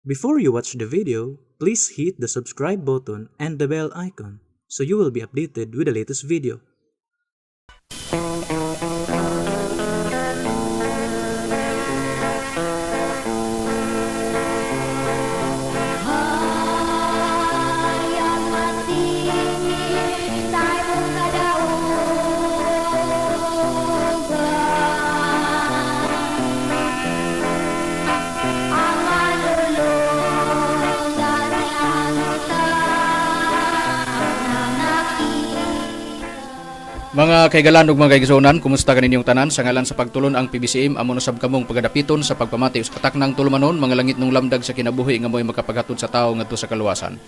Before you watch the video, please hit the subscribe button and the bell icon so you will be updated with the latest video. Hayang mati tay mong kadaugan ang manulong dari anuta nakita. Mga kaigalan ug mga kaigsuonan, kumusta kaninyong tanan? Sa ngalan sa pagtulon ang PBCM amo nasab kamong pagadapiton sa pagpamati sa kataknang tulumanon mga langit nung lamdag sa kinabuhi nga mo'y makapaghatod sa tao ngadto sa kaluwasan.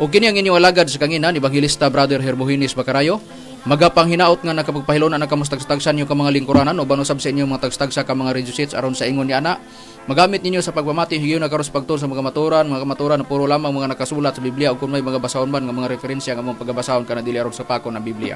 O kini ang inyong alagad sa kanginan Evangelista Brother Hermogenes Bacarayo, magapang hinaot nga nakapagpahilon ang kamustagsagsan niyo ka mga lingkuranan o banusab sa inyong mga tagstagsa ka mga radio seats aron sa ingon ni ana. Magamit ninyo sa pagpamati higayon na karos pagtuon sa mga kamaturan na puro lamang mga nakasulat sa Biblia o kung may mga basahon man nga mga referensya nga mong pagbabasahon kana dili aron sa pakon ng Biblia.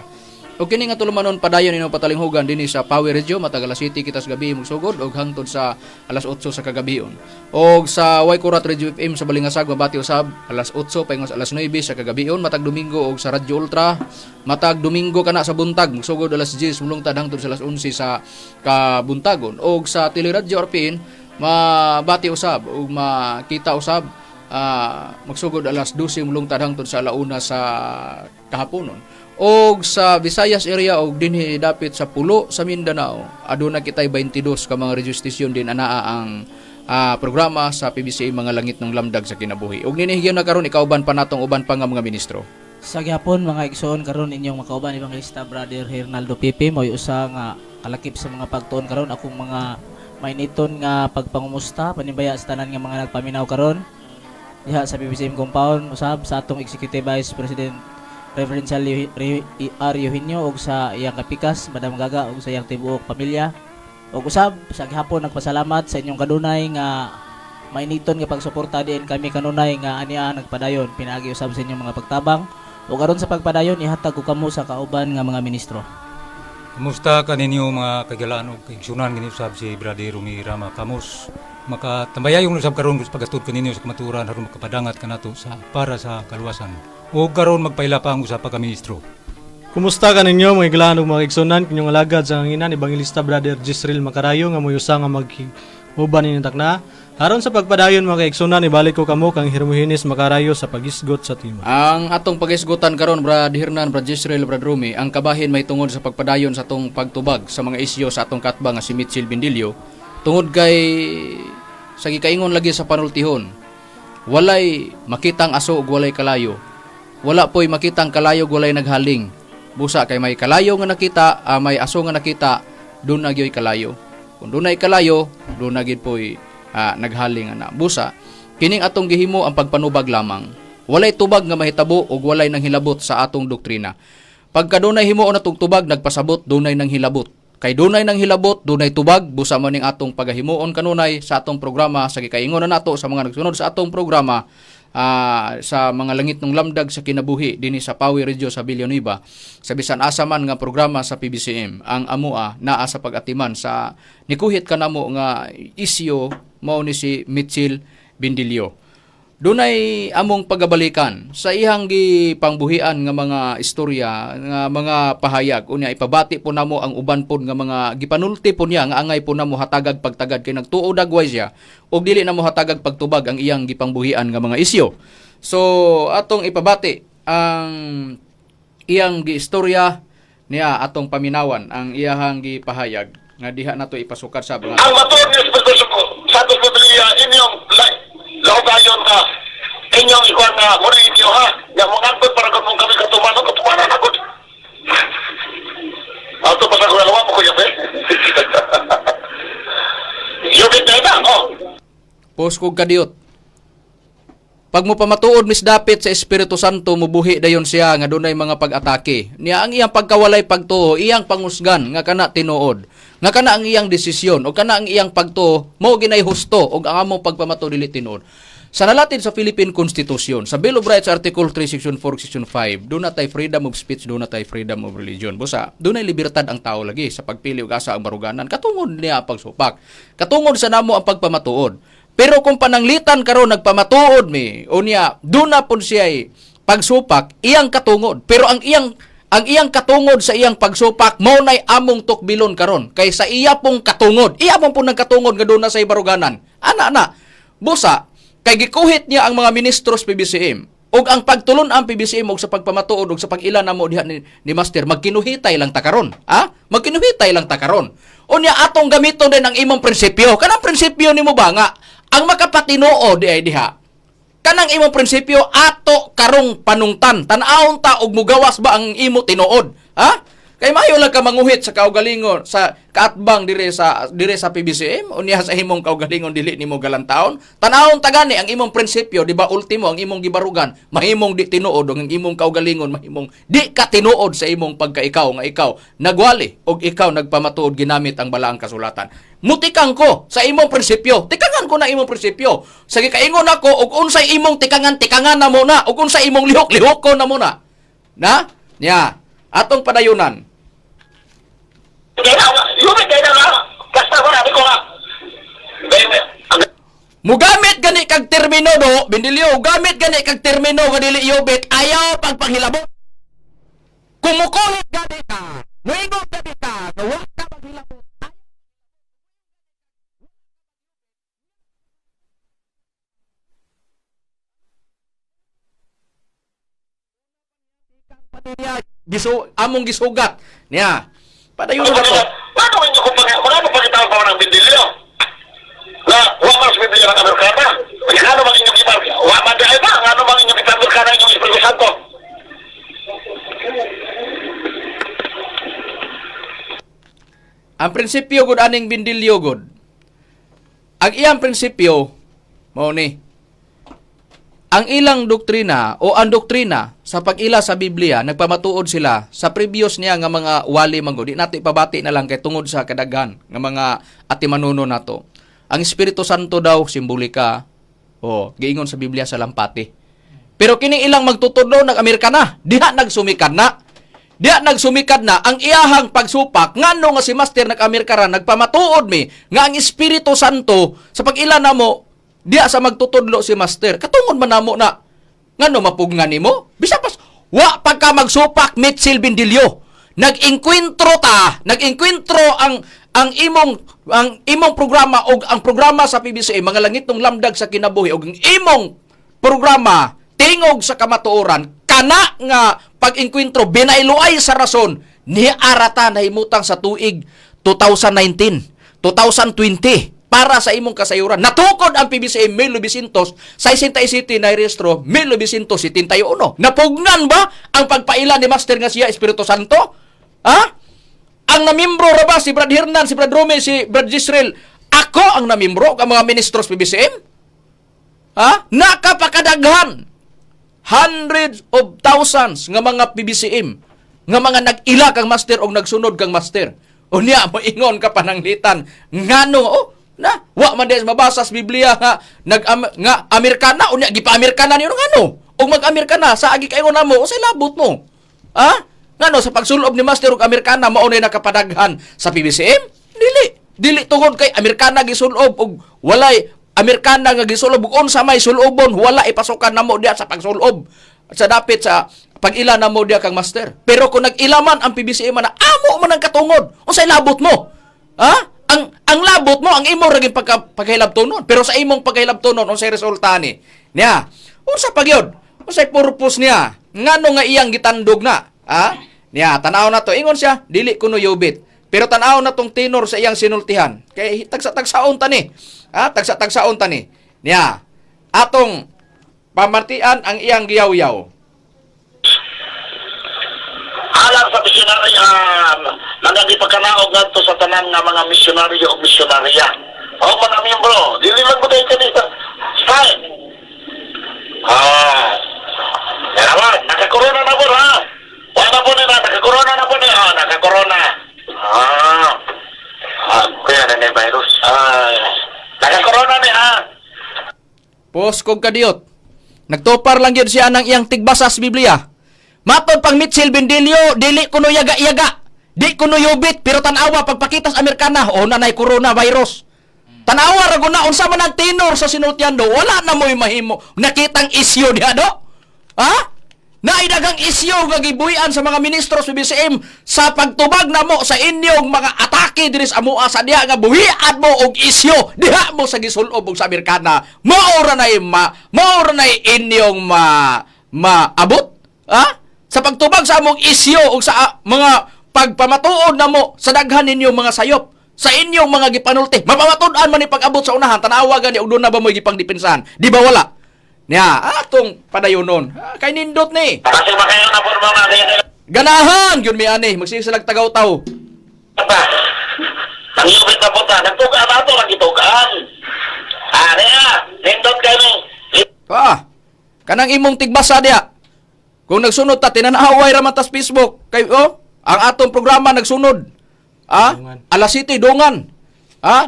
O kini nga tulumanon padayon ninyo patalinghugan dinhi sa Power Radio matag alas 7 kitas gabi magsugod og hangtod sa alas 8 sa kagabion. Og sa Waikurat Radio FM sa Balingasag mabati usab alas 8 paingos alas 9 sa kagabion matag Domingo og sa Radyo Ultra matag Domingo kana sa buntag magsugod alas 10 mulungtad hangtod sa alas 11 sa kabuntagon. Og sa Teleradyo RPN mabati usab ug makita usab magsugod alas 12 mulungtad hangtod sa alauna sa kahaponon. Og sa Visayas area og dinhi dapit sa Pulo sa Mindanao aduna kitay 22 ka mga radio station din anaa ang programa sa PBCA mga langit ng lamdag sa kinabuhi. Og ninihigyon na karon ikauban pa natong uban pa nga mga ministro. Sa gyapon mga igsoon karon inyong makauban Evangelista Brother Hernaldo Pipi mo'y usa nga kalakip sa mga pagtuon karon akong mga mainiton nga pagpangumusta panibaya sa tanan nga mga nagpaminaw karon diha sa PBCM compound usab sa atong Executive Vice President Reverend R. Eugenio ug sa iyang kapikas Madam Gaga ug sa iyang tibuok pamilya ug usab sa gihapon nagpasalamat sa inyong kanunay nga mainiton nga pagsuporta diin kami kanunay nga ania nagpadayon pinaagi usab sa inyong mga pagtabang ug aron sa pagpadayon ihatag ko kamo sa kauban nga mga ministro. Kumusta ka ninyo mga kagalaan o kaigsunan ganito sab si Brother Rumi Rama Camus. Makatambayayong usab karon sa pagastod kaninyo sa kamaturan aron makapadangat kanato sa para sa kaluwasan. O karon magpaila pa ang usapa ka ministro. Kumusta ka ninyo mga iglaan ug mga igsunan kinyong alagad sa hanginan Evangelista Brother Jisrael Macarayo nga moy usa nga maghuban ni takna. Aron sa pagpadayon mga igsunan ibalik ko kamo kang Hermogenes Macarayo sa pagisgot sa tema. Ang atong pagisgutan karon Brad Hernan, Brad Jezreel, Brad Rumi, ang kabahin may tungod sa pagpadayon sa atong pagtubag sa mga isyu sa atong katba nga si Mitchell Bindilio tungod kay sa gikaingon lagi sa panultihon. Walay makitang aso ug walay kalayo. Wala po'y makitang kalayo ug walay naghaling. Busa kay may kalayo nga nakita, may aso nga nakita, doon na gyoy kalayo. Kung doon na kalayo, doon na gid po'y naghaling ana. Busa, kining atong gihimo ang pagpanubag lamang. Walay tubag nga mahitabo ug walay nang hilabot sa atong doktrina. Pagka dunay himuon atong tubag nagpasabot dunay nang hilabot. Kay dunay nang hilabot, dunay tubag, busa man ning atong pagahimuon kanunay sa atong programa sa gikaingon na nato sa mga nagsunod sa atong programa sa mga langit ng lamdag sa kinabuhi dinhi sa Power Radio sa Villanueva sa bisan asa man nga programa sa PBCM ang amua naa sa pag-atiman sa nikuhit kanamo nga isyu mao ni si Mitchell Bindilio. Dunay among pagabalikan sa ihang gipangbuhian nga mga istorya nga mga pahayag unya ipabati po namo ang uban pod nga mga gipanulti po niya nga angay po namo hatagag pagtagad kay nagtuo dagway siya ug dili namo hatagag pagtubag ang iyang gipangbuhian nga mga isyu. So atong ipabati ang iyang giistorya niya atong paminawan ang iyang gipahayag nga diha nato ipasukad sa mga ang matuod niyo sa Biblia inyong laugayon ka inyong ikuan na muna inyo ha nga mungangkot para kung kami katumanan agad ato pa sa kulawa mo kuya be yubit na ita post kog kadiyot. Pag mo pamatuod mis dapit sa Espiritu Santo mubuhi dayon siya nga dunay mga pag-atake. Niya ang iyang pagkawalay pagtuo, iyang pangusgan nga kana tinuod. Nga kana ang iyang desisyon o kana ang iyang pagtuo mao ginay husto og ang among pagpamatuod dili tinuod. Sa nalatid sa Philippine Constitution, sa Bill of Rights Article 3 Section 4 Section 5, doon na tay freedom of speech, doon na tay freedom of religion. Busa, doon ay libertad ang tao lagi sa pagpili ug asa ang baruganan. Katungod niya ang pagsupak. Katungod sa namo ang pagpamatuod. Pero kung pananglitan karon nagpamatuod mi, unya duna pud siya pagsupak, iyang katungod. Pero ang iyang katungod sa iyang pagsupak mao nay among tukbilon karon kay sa iya pong katungod. Iya pong nagkatungod nga duna sa baruganan. Ana busa kay gikuhit niya ang mga ministro sa PBCM. Og ang pagtulon ang PBCM og sa pagpamatuod og sa pag-ila namo diha ni Master magkinuhitay lang ta karon. Magkinuhitay lang ta karon. Unya atong gamiton din ang imong prinsipyo. Kanang prinsipyo nimo ba nga ang makapatinuod di ay diha. Kanang imong prinsipyo ato karong panungtan. Tan-awon ta og mugawas ba ang imo tinuod? Kay mayo lang ka manguhit sa kaugalingon sa kaatbang dire sa PBCM unya sa imong kaugalingon dili nimo galantaon. Tan-awon ta gani ang imong prinsipyo, di ba ultimo ang imong gibarugan mahimong di tinuod ang imong kaugalingon mahimong di ka tinuod sa imong pagkaikaw nga ikaw nagwali og ikaw nagpamatuod ginamit ang balaang kasulatan. Mutikang ko sa imong prinsipyo. Tikangan ko na imong prinsipyo. Sige kaingon ako og unsay imong tikangan na mo na og unsay imong lihok ko na mo na. Nya atong padayunan. Basta ko natin ko nga. Mugamit gani kag termino do, Bindilyo, gamit gani kag termino nga dili yobit, ayaw pagpanghilabot. Kumukulit gani ka, muingon gani ka, nga wa ka maghilabot. Among gisugat niya. Padayon na to. Ano inyo kung magano pagkitaw pa ng Bindilyo? Na wa mas Biblia ng Amerikana. Ano bang inyong ibar? Wa man dahil ba? Ano bang inyong ibar Amerikana inyong Espiritu Santo? Ang prinsipyo gud aning Bindilyo gud. Ang iyang prinsipyo mao ni ang ilang doktrina o ang doktrina sa pag-ila sa Biblia, nagpamatuod sila sa previous niya nga mga wali manggod. Di natin ipabati na lang kay tungod sa kadaghan nga mga atimanuno nato. Ang Espiritu Santo daw, simbolika, giingon sa Biblia sa lampati. Pero kini ilang magtutudlo nag-Amerikana, diha nagsumikad na. Diha nagsumikad na ang iyahang pagsupak, ngano nga si Master nag-Amerikana, nagpamatuod mi, nga ang Espiritu Santo, sa pag-ila namo, diya sa magtutudlo si Master. Katungod man namo na ngano mapugnan nimo? Bisa pas wa pagka magsupak Mitchell Bindilyo. Nag-engkwentro ang imong programa og ang programa sa PBCA mga langitong lamdag sa kinabuhi og ang imong programa tingog sa kamatuoran kana nga pag-engkwentro binayloay sa rason ni arata nahimutang sa tuig 2019, 2020 para sa imong kasayuran. Natukod ang PBCA 1967 na rehistro 1971. Napugnan ba ang pagpaila ni Master nga siya Espiritu Santo? Ang namimbro ra ba si Brad Hernan, si Brad Rome, si Brad Jisrael? Ako ang namimbro ka mga ministros PBCM? Nakapakadaghan. Hundreds of thousands nga mga PBCM nga mga nag-ila kang Master o nagsunod kang Master. Unya mo ingon ka pananglitan ngano wa man des mabasa sa Biblia nga nga Amerikana unya gipa-Amerikana niyo ngano ug mag-Amerikana sa agi kaingon namo usay labot mo ngano sa pagsulob ni Master ug Amerikana mao nay nakapadaghan sa PBCM dili tungod kay Amerikana gisulob ug walay Amerikana nga gisulob ug unsa may sulobon wala ipasukan namo diha sa pagsulob sa dapit sa pag-ila namo diha kang Master. Pero kung nag-ilaman ang PBCM na amo man ang katungod unsay labot mo ang labot mo, ang imo raging pagkahilabtonon. Pero sa imong pagkahilabtonon, unsay resulta ni? Niya, unsa pagyod? Unsay purpose niya? Ngano nga iyang gitandog na? Niya, tanaw na to. Ingon siya, dili kuno yubit. Pero tanaw na tong tenor sa iyang sinultihan. Kay tagsa-tagsaon ta ni. Tagsa-tagsaon ta ni. Niya, atong pamartian ang iyang giyaw-yaw. Alang sa misyonaryan, nagandi pagkanaog ngadto sa tanan nga mga misyonaryo o misyonarya. O mga miyembro, dili lang ko tayo kanisa. Fine. Naman, nakakorona na po ha. Wala po nila, nakakorona na po niya. Nakakorona. Kaya na may virus. Nakakorona niya ha. Pos kog kadiyot. Nagtopar lang yun siya ng iyang tigbasa sa Biblia. Matod pang Mitchell Bindilyo, dili kuno yaga-yaga. Di kuno yubit, pero tanawa pagpakita sa Amerikana, nanay coronavirus. Tanawa ra guna unsa man ang tenor sa sinultian do, wala na mo'y mahimo nakitang isyu diha do. Ha? Naidagang isyu nga gibuhian sa mga ministro sa BCM sa pagtubag na mo sa inyong mga atake diri sa amoa sa diha nga buhian mo og isyu diha mo sa gisulob og sa Amerikana. Maura na inyong maabot, ha? Sa pagtubag sa among isyu og sa mga pagpamatuod na mo sa daghan ninyong mga sayop sa inyong mga gipanulti. Mapamatud-an man ni pag-abot sa unahan, tanawa gani og doon na ba mo'y gipangdepensahan? Di ba wala? Nya, atong padayonon. Kay nindot ni. Kasi makayo na po mga kaya Ganahan gyud mi ani, magsisalag tagaw-taw. ang yubit na puta, nagtugaan na ito, nagitugaan. Kaya, nindot kami. Kanang imong tigbasa diya. Kung nagsunod ta tinanaway ra man tas Facebook kay ang atong programa nagsunod. Dungan. Alas 7 dungan.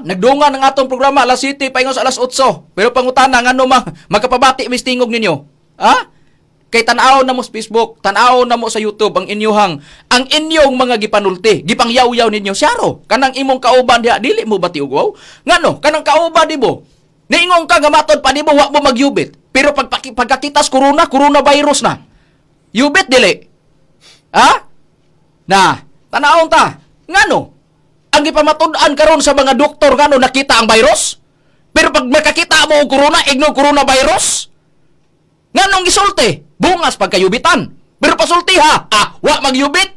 Nagdungan ang atong programa alas 7 paingon sa alas 8. Pero pangutana ngano magkapabati mistingog ninyo. Kay tan-aw na mo sa Facebook, tan-aw na mo sa YouTube ang inyong mga gipanulti, gipangyaw-yaw ninyo syaro. Kanang imong kauban diha dili mo bati ugwaw. Ngano? Kanang kauban di mo. Niingon ka gamatod pa di mo wa mo magyubit. Pero pagkakitas coronavirus na. Yubit dili. Na, tanawon ta. Ngano? Ang ipamatud-an karon sa mga doktor ngano nakita ang virus? Pero pag makakita mo og coronavirus, nganong gisulti? Bungas pagkayubitan. Pero pasulti ha, wa magyubit.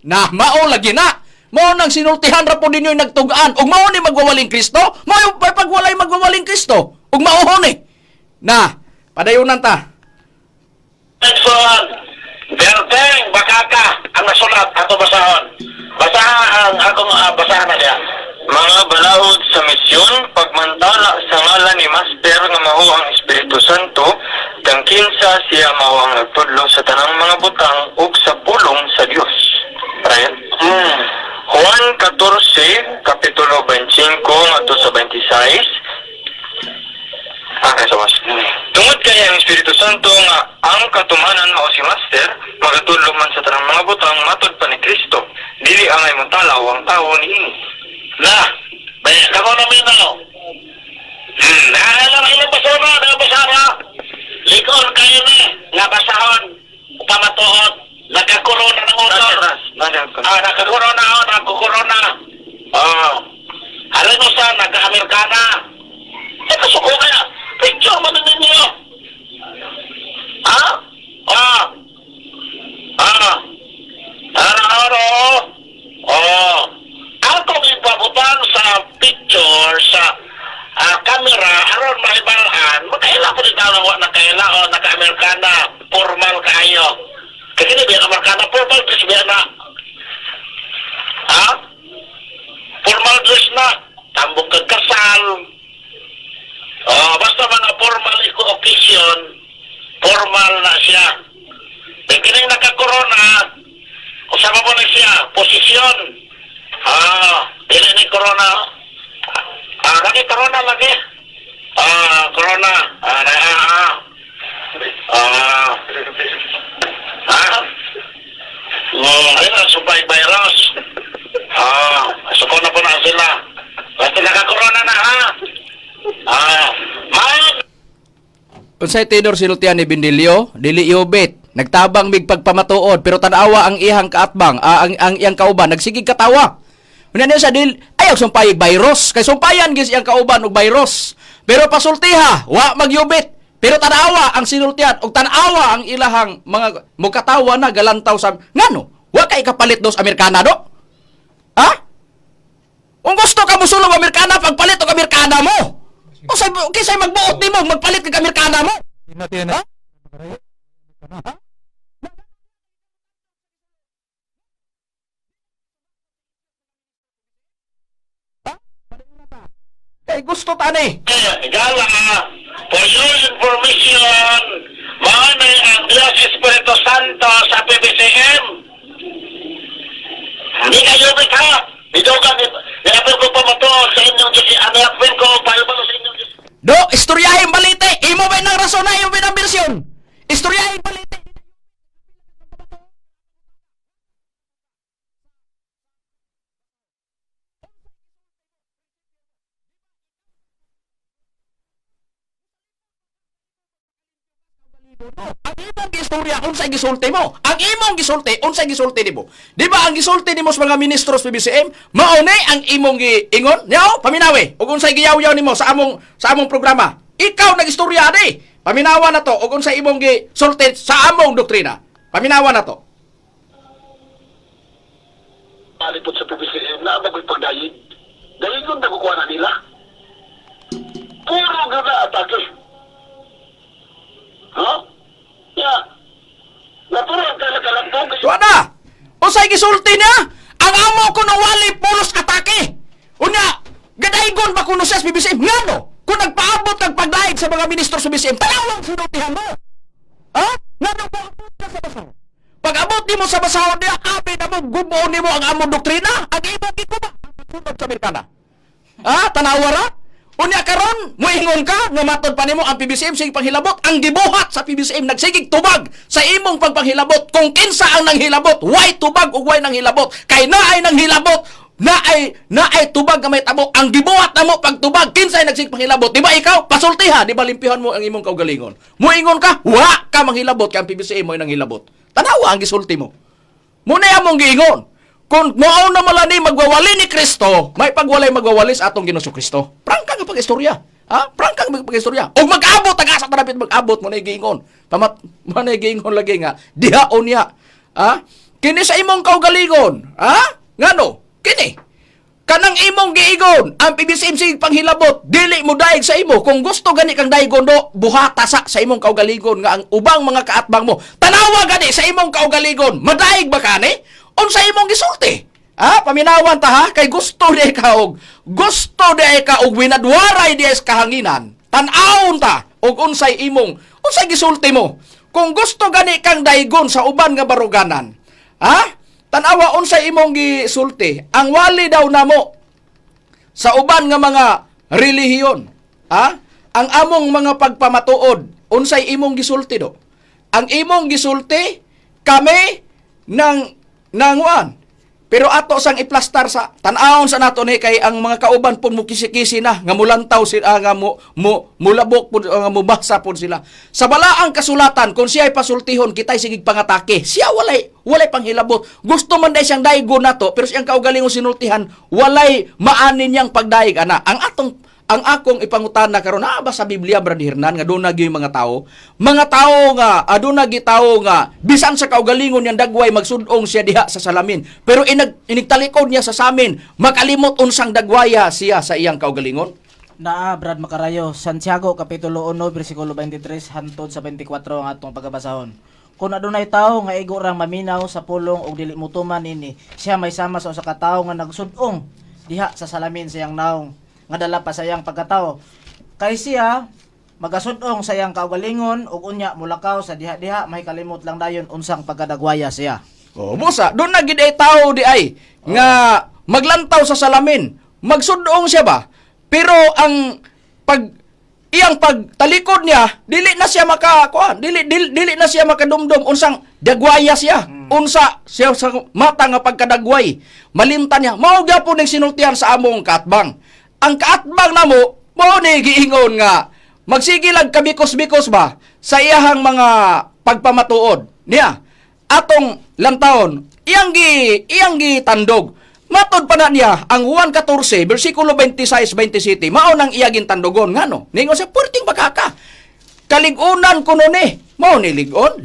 Na, mao lagi na. Mao nang sinultihan ra po ninyo nagtugaan. Ug mao ni magwawaling Kristo? Mao pagwalay magwawaling Kristo. Ug mao ni. Na, padayonan ta. Next one. Berteng, bakaka, ang nasulat, ato basahon. Basahan ang akong basahan na diya. Mga balahod sa misyon, pagmantala sa ngalan ni Master nga mao ang Espiritu Santo, kang kinsa siya mao ang nagtudlo sa tanang mga butang ug sa pulong sa Dios. Right? Juan 14, kapitulo 25 ngadto sa 26. Okay, so tungod kay ang Espiritu Santo nga ang katumanan mao si Master, magatudlo man sa tanang mga butang matud pa ni Kristo. Dili angay mo talaw ang tao niini. Na, bayan ka mo namin na. Nakalang ilang basara. Likon kayo ni, nga basahon, pamatuod, nagkakorona ng motor. Nagkakorona. Halin mo sa, nagka-Amerikana. Kasuko kaya, picture mo din ninyo. Ako ipabutan sa picture sa camera aron maibalaan makaila po din tawag na nakaila o naka-Amerikana formal kayo kasi hindi biya Amerikana formal dress biya na formal dress na tambok kagkasal basta mga formal occasion formal na siya kining naka-corona usama mo na siya posisyon dili ni corona lagi corona lagi corona ayun supay virus suko na po na sila basta naka-corona na Unsay tenor sinultian ni Bindilio, dili yubit. Nagtabang mig pagpamatuod pero tanawa ang iyang kaatbang, ang iyang kauban nagsigig katawa. Unya niya sa ayaw sumpay virus, kay sumpayan gis iyang kauban og virus. Pero pasultiha, wa magyubit. Pero tanawa ang sinultian og tanawa ang ilahang mga mugkatawa na galantaw sa ngano? Wa kay kapalit dos Amerikana do? Kung gusto ka musulong Amerikana pagpalit og Amerikana mo. O say magbuot nimo magpalit kag Amerikana mo. Kay gusto tani. Gala, for your information, maano ang Diyos Espiritu Santo sa PBCM. Hindi kayo bita. Dito ka, nilapin ko pa mato sa inyong nilapin ko, palabalo sa inyong Do, istoryahin balite. Imo ba nang rason na imo ba ng bersyon? Istoryahin balite. Ang imong gistorya unsay gisulti mo? Ang imong gisulti unsay gisulti nimo? Di ba ang gisulti nimo sa mga ministro sa PBCM mao ni ang imong giingon? Nyaw, paminawi ug unsay giyaw-yaw nimo sa among programa. Ikaw nagistorya di. Paminawa na to ug unsay imong gisulti sa among doktrina. Paminawa na to. Malipot sa PBCM na bagoy pagdayig. Dayigon na kukuha na nila. Puro gana atake. Ha? Ya. Natural ka nagkalampong. Tuwa na! Unsay gisulti niya? Ang amo ko na wali pulos atake. Unya, gadaygon ba kuno siya sa PBCM? Ngano? Kung nagpaabot ng pagdaig sa mga ministro sa PBCM, talawang sinutihan mo. Ha? Ngano ba ka sa basaw? Pag-abot ni mo sa basahon niya, abi na mo, gubuon ni mo ang among doktrina, ang imong gikuba, ang pagsunod sa Amerikana. Ha? Tanawara? Unya karon, muingon ka, nga matod pa nimo ang PBCM sige panghilabot, ang gibuhat sa PBCM nagsigig tubag sa imong pagpanghilabot. Kung kinsa ang nanghilabot, why tubag ug why nanghilabot? Kay naay nanghilabot, naay tubag nga may tabo. Ang gibuhat namo pagtubag, kinsay nagsig panghilabot? Di ba ikaw pasultiha, di ba limpihan mo ang imong kaugalingon? Muingon ka, wa ka manghilabot kay ang PBCM mo nanghilabot. Tanawa ang gisulti mo. Muna among giingon. Kung mao na malani magwawali ni Kristo, may pagwalay magwawali sa atong Ginoong Kristo. Prangka nga pag-istorya. Ha? Prangka nga pag-istorya. Og mag-abot asa tanapit mag-abot mo na giingon. Manay giingon lagi nga dihaon niya. Ha? Kini sa imong kaugalingon. Ha? Ngano? Kini. Kanang imong giingon, ang PBCM sig panghilabot, dili mo daig sa imo. Kung gusto gani kang daigon do, buhata sa imong kaugalingon nga ang ubang mga kaatbang mo. Tanawa gani sa imong kaugalingon, madaig ba kani? Unsa imong gisulti? Ha? Paminawan ta ha? Kay gusto di ka og winadwaray di sa kahanginan. Tan-awon ta og unsay gisulti mo. Kung gusto gani kang daigon sa uban nga baruganan. Ha? Tanawa unsay imong gisulti. Ang wali daw namo sa uban nga mga relihiyon. Ha? Ang among mga pagpamatuod, unsay imong gisulti do? Ang imong gisulti kami nanguan. Pero ato sang iplastar sa tan-awon sa nato ni kay ang mga kauban pud mo kisi-kisi na nga mulantaw sila nga mulabok pud nga mubasa pud sila. Sa balaang kasulatan kung siya ay pasultihon kitay sigig pangatake. Siya walay panghilabot. Gusto man day siyang daigo nato pero siyang kaugalingon sinultihan walay maanin niyang pagdaig ana. Ang akong ipangutana karon ba sa Biblia Brad Hernan nga doon nagyoy mga tao nga aduna gitawo nga bisan sa kaugalingon niyang dagway magsudong siya diha sa salamin pero inigtalikod niya sa samin makalimot unsang dagwaya siya sa iyang kaugalingon. Naa Brad Makarayo, Santiago kapitulo 1 bersikulo 23 hantod sa 24 ang atong pagabasahon. Kung adunay tawo nga igo rang maminaw sa pulong ug dili mutuman ini, siya may sama sa usa ka tawo nga nagsudong diha sa salamin sa iyang naong nga dala pa sa iyang pagkatao. Kay siya magasudong sa iyang kaugalingon ug unya mulakaw sa diha-diha may kalimot lang dayon unsang pagkadagwaya siya. Oh, busa, doon na gid ay tao di ay nga maglantaw sa salamin. Magsudong siya ba? Pero ang iyang pagtalikod niya, dili na siya dili na siya makadumdum unsang dagwaya siya. Unsa siya sa mata nga pagkadagway. Malimtan niya. Mao gyapon ning sinultihan sa among kaatbang. Ang kaatbang namo mao ni giingon nga magsigilag kabikos-bikos ba sa iyahang mga pagpamatuod niya. Atong lantawon, iyang gitandog. Matod pa na niya ang Juan 14 bersikulo 26-27 mao nang iya gintandogon ngano. Ningon siya puerting bakaka. Kaligunan kuno ni. Mao ni ligon.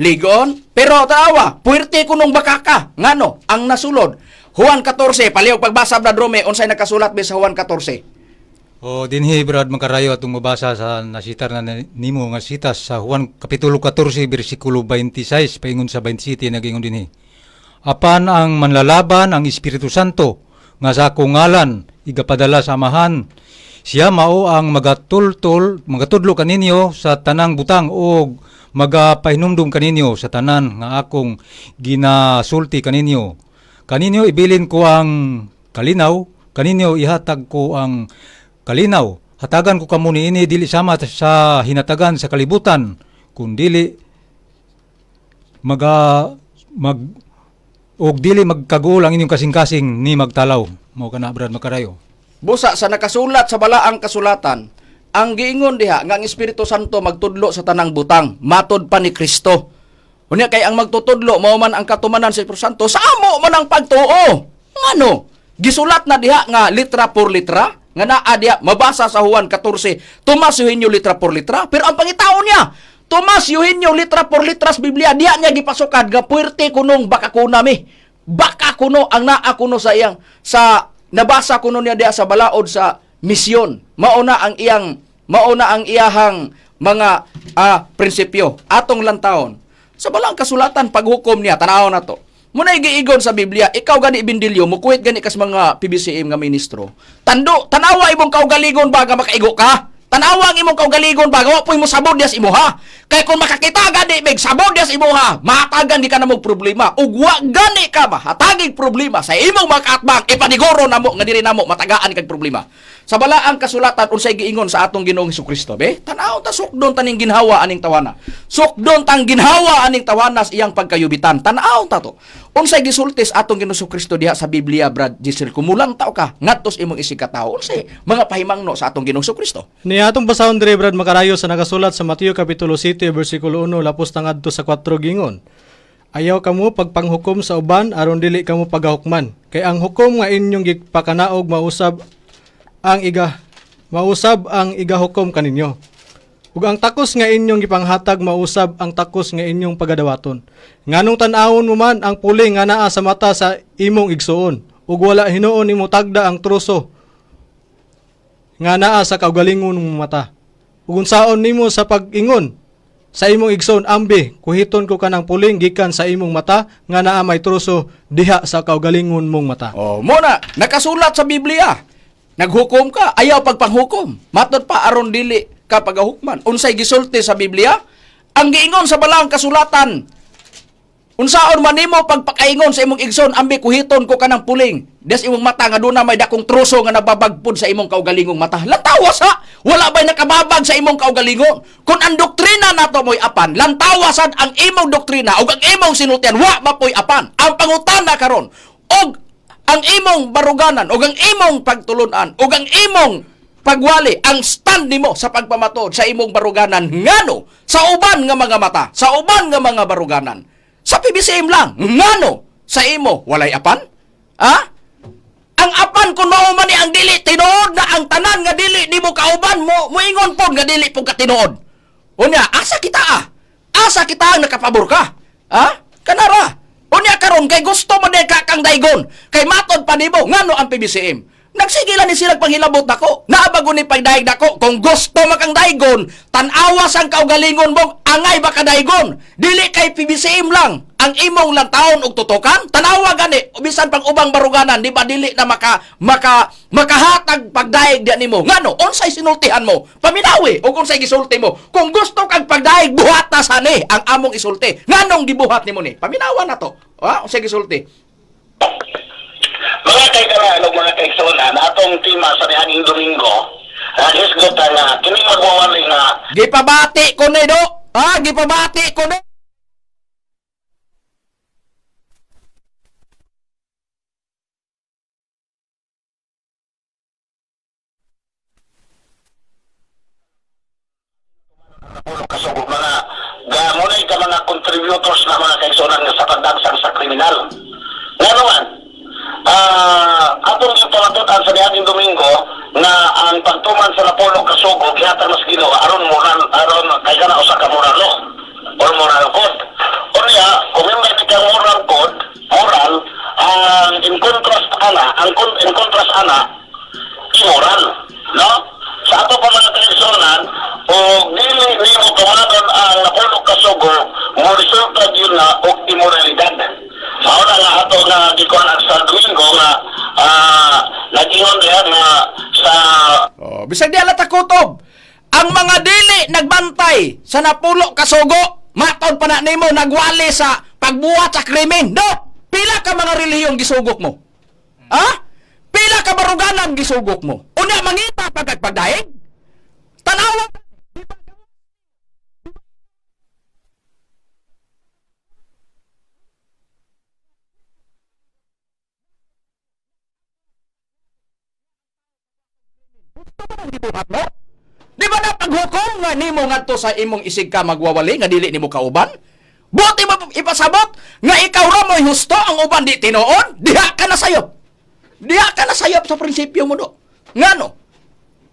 Pero taawa, puerte kunong bakaka. Ngano ang nasulod. Juan 14 palihog pagbasa Brad Rome unsay nakasulat sa Juan 14. O dinhi Brad Makarayo atong mabasa sa nasitar na nimo nga sitas sa Juan kapitulo 14 bersikulo 26 paingon sa 27 nagingon dinhi. Apan ang manlalaban ang Espiritu Santo nga sa akong ngalan igapadala sa amahan. Siya mao ang magatudlo kaninyo sa tanang butang o magapahinumdum kaninyo sa tanan nga akong ginasulti kaninyo. Kaninyo ibilin ko ang kalinaw, kaninyo ihatag ko ang kalinaw. Hatagan ko kamo niini dili sama sa hinatagan sa kalibutan, kundi dili magkaguol ang inyong kasing-kasing ni magtalaw. Mao kana Brad Makarayo. Busa sa nakasulat sa balaang kasulatan ang giingon diha nga ang Espiritu Santo magtudlo sa tanang butang, matod pa ni Kristo. Unya kay ang magtutudlo mao man ang katumanan sa Espiritu Santo, sa amo man ang pagtuo. Ngano? Gisulat na diha nga litra por litra, nga naa diha mabasa sa Juan 14, Tomas Eugenio litra por litra, pero ang pangitaon niya, Tomas Eugenio litra por litras Biblia, diha niya gipasukad nga puwerte kunong baka kuna mi. Baka kuno ang naa kuno sa iyang sa nabasa kuno niya diha sa balaod sa misyon. Mauna ang iyahang mga prinsipyo atong lantawon. Sa balang kasulatan paghukom niya tanaw na to. Munay giigon sa Biblia, ikaw gani Bindilyo, mukuwit gani kas mga PBCM nga ministro. Tanawa imong kaugaligon baga makaigo ka. Tanawa ang imong kaugaligon baga wa poy mo sabod dias imuha. Kay kung makakita gani meg sabod dias imuha, matagan di ka na mo problema. Ug wa gani ka ba hatagig problema sa imong makaatbang ipaniguro namo nga diri namo matagaan kag problema. Sa balaang kasulatan unsay giingon sa atong Ginoong Hesukristo be? Tanaw ta sukdon taning ginhawa aning tawana. Sukdon tang ginhawa aning tawana sa iyang pagkayubitan. Tanaw ta to. Unsay gisultis atong Ginoong Hesukristo diha sa Biblia, Brad Giselle, kumulang tao ka ngadtos imong isikatawo. Unsay mga pahimangno sa atong Ginoong Hesukristo? Ni atong basahon dire Brad Makarayo sa nakasulat sa Mateo kapitulo 7 bersikulo 1 lapos tangadto sa 4 gingon. Ayaw kamo pagpanghukom sa uban aron dili kamo pagahukman. Kay ang hukom nga inyong gipakanaog mausab ang igahukom kaninyo. Ug ang takos nga inyong gipanghatag mausab ang takos nga inyong pagadawaton. Nganong tan-awon mo man ang puling nga naa sa mata sa imong igsuon, ug wala hinuon nimo tagda ang truso nga naa sa kaugalingon mong mata. Ug unsaon nimo sa pag-ingon sa imong igsoon, ambi kuhiton ko kanang puling gikan sa imong mata nga naa may truso diha sa kaugalingon mong mata. Oh, muna nakasulat sa Biblia. Naghukom ka, ayaw pagpanghukom. Matod pa aron dili ka pagahukman. Unsay gisulti sa Biblia? Ang giingon sa balang kasulatan, unsaon man nimo pagpakaingon sa imong igsoon, ambi kuhiton ko kanang puling. Des imong mata nga duna may dakong truso nga nababagpod sa imong kaugalingong mata. Lantawas ha? Wala ba'y nakababag sa imong kaugalingon? Kung ang doktrina nato mo'y apan, lantawasan ang imong doktrina o ang imong sinultian, wa mapoy apan. Ang pangutana karon, og ang imong baruganan, o ang imong pagtulunan, o ang imong pagwali, ang stand nimo sa pagpamatod sa imong baruganan, ngano? Sa uban nga mga mata, sa uban nga mga baruganan. Sa PBCM lang, ngano? Sa imo, walay apan? Ha? Ang apan kung mao man ni ang dili, tinuod na ang tanan nga dili, di mo kauban, muingon po nga dili po katinuod. Unya, asa kita Asa kita ang nakapabor ka? Ha? Kanara. Unya karon kay gusto mo din kakang daygon. Kay matod pa nimo ngano ang PBCM. Nagsigilan ni sila panghilabot nako. Naabago ni pagdaig nako. Kung gusto makang daygon, tan-awas ang kaugalingon mo, angay baka daygon. Dili kay PBCM lang ang imong lantaon og tutukan. Tanawa gani bisan pang ubang baruganan, di ba dili na makahatag pagdaig di nimo. Ngano unsay sinultihan mo? Paminawi o unsay gisulti mo. Kung gusto kang pagdaig, buhata sani ang among isulti. Nganong gibuhat nimo ni? Paminawa na to. Unsay gisulti? Mga kaigaran o mga kaigsunan, atong tima sa nihanging Domingo, isgutan na kini magwawali nga Gipabati ko ni do. Gipabati ko ni. kasugod mga gamunay ka mga contributors na mga kaigsunan nga sa pagdagsang sa kriminal. Nga naman, atong ipalatutan sa nihanging Domingo nga ang pagtuman sa Napolo kasugod gihatag mas Ginoo aron kay kana usa ka moral law or moral code. Unya, kung may ka moral code, moral ang in contrast ana immoral, no? Sa ato pa mga kaigsunan, o dili nimo tumanon ang Napolo kasugod, mo resulta yun na og immoralidad. Mao na nga ato nga gikuan ang sa Domingo nga nag-ingon diha nga sa Bisag di alata kutob. Ang mga dili nagbantay sa Napulo kasugo, matod pa na nimo nagwali sa pagbuhat sa krimen. Do, pila ka mga relihiyong gisugok mo? Pila ka baruganan gisugok mo? Unya mangita pagdaig? Tanawa gibuhat mo? Di nga nimo ngadto sa imong isig ka magwawali nga dili nimo kauban? Buti mo ipasabot nga ikaw ra mo'y husto ang uban di tinuod? Diha ka na sayop. Diha ka na sayop sa prinsipyo mo do. Ngano?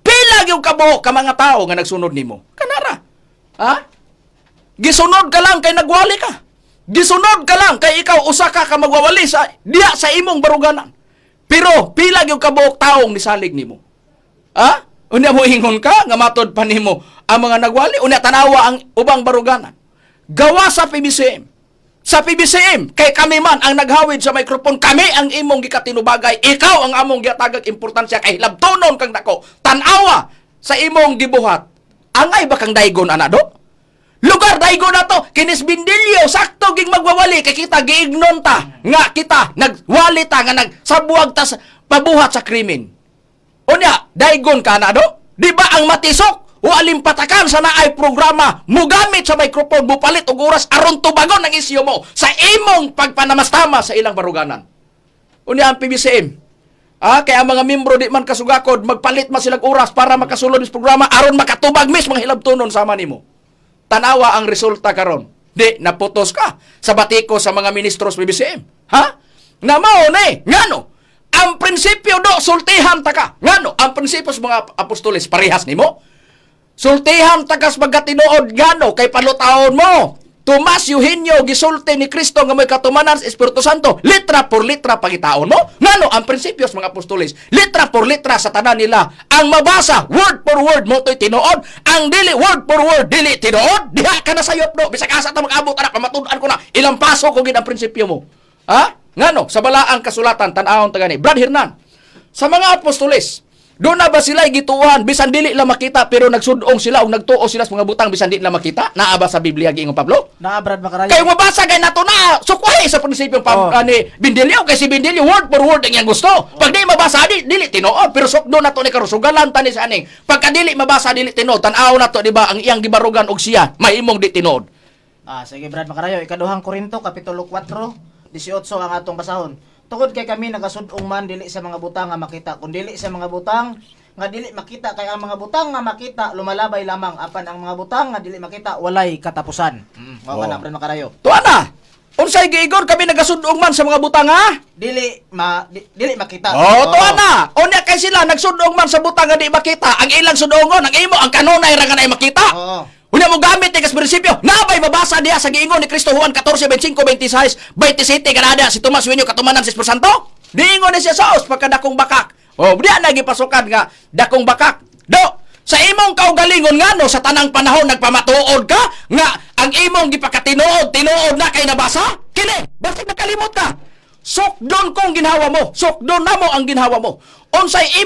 Pila gyud kabo ka mga tao nga nagsunod nimo. Kanara. Ha? Gisunod ka lang kay nagwali ka. Gisunod ka lang kay ikaw usa ka magwawali sa diha sa imong baruganan. Pero pila gyud kabuok taong nisalig nimo. Ha? Unya mo ingon ka nga matod pa nimo ang mga nagwali unya tanawa ang ubang baruganan. Gawa sa PBCM. Sa PBCM kay kami man ang naghawid sa microphone, kami ang imong gikatinubagay, ikaw ang among giatagag importansya kay labtonon kang dako. Tanawa sa imong gibuhat. Angay ba kang daygon ana do? Lugar daygon na to, kinis Bindilyo, sakto ging magwawali kay kita giignon ta nga kita nagwali ta nga nagsabuag ta sa pabuhat sa krimen. Unya, daygon ka na do? Di ba ang matisok o alimpatakan sa naay programa mugamit sa microphone bupalit og oras aron tubagon ang isyu mo sa imong pagpanamastama sa ilang baruganan. Unya ang PBCM. Kaya ang mga membro di man kasugakod magpalit man silang oras para makasulod sa programa aron makatubag mis mga hilabtonon sama nimo. Tanawa ang resulta karon. Di naputos ka sa batiko sa mga ministro sa PBCM. Ha? Na mao ni ngano? Ang prinsipyo do sultihan ta ka. Ngano? Ang prinsipyo sa mga apostoles parehas nimo. Sultihan ta kas magatinuod ngano kay palutaon mo. Tomas Eugenio gisulti ni Kristo nga may katumanan sa Espiritu Santo. Litra por litra pagitaon mo. Ngano ang prinsipyo sa mga apostoles? Litra por litra sa tanan nila. Ang mabasa word for word mo to'y tinuod. Ang dili word for word dili tinuod. Diha ka na sayop do. Bisag asa ta mag-abot anak pamatud-an ko na. Ilang paso ko gid ang prinsipyo mo. Ha? Ngano? Sa balaang kasulatan tan-awon ta gani. Brad Hernan. Sa mga apostoles, doon na ba sila gituuhan bisan dili lang makita pero nagsudong sila o nagtuo sila sa mga butang bisan dili lang makita? Naa ba sa Biblia giingong Pablo? Naa Brad Makarayo. Kayo mabasa kay nato na sukwahi sa prinsipyong ni Bindilyo kay si Bindilyo word for word ang iyang gusto. Pag di mabasa dili tinuod pero sukdo nato ni karon sugalan ta ni sa aning. Pagka dili mabasa dili tinuod tan-aw nato di ba ang iyang gibarugan og siya mahimong di tinuod. Sige Brad Makarayo, ikaduhang Korinto kapitulo 4, 18 ang atong basahon. Tungod kay kami nagasud-ong man dili sa mga butang nga makita, kun dili sa mga butang nga dili makita kay ang mga butang nga makita lumalabay lamang apan ang mga butang nga dili makita walay katapusan. Mao ka na Brad Makarayo. Tuwa na. Unsay giigor kami nagasud-ong man sa mga butang ha? Dili makita. Tuwa na. Unya kay sila nagsud-ong man sa butang nga di makita. Ang ilang sudongon, ang imo ang kanunay ra nga nay makita. Oo. Unya mo gamit ni kas prinsipyo. Nabay mabasa diya sa giingon ni Kristo Juan 14:25, 26, 27 kanada si Tomas Eugenio katumanan sa Espiritu Santo. Diingon ni siya sa pagkadakong bakak. Diya na gipasukan nga dakong bakak. Do, sa imong kaugalingon ngano sa tanang panahon nagpamatuod ka nga ang imong gipakatinuod na kay nabasa? Kini, basta nakalimot ka. Sokdon kong ginhawa mo. Sokdon namo ang ginhawa mo. Unsay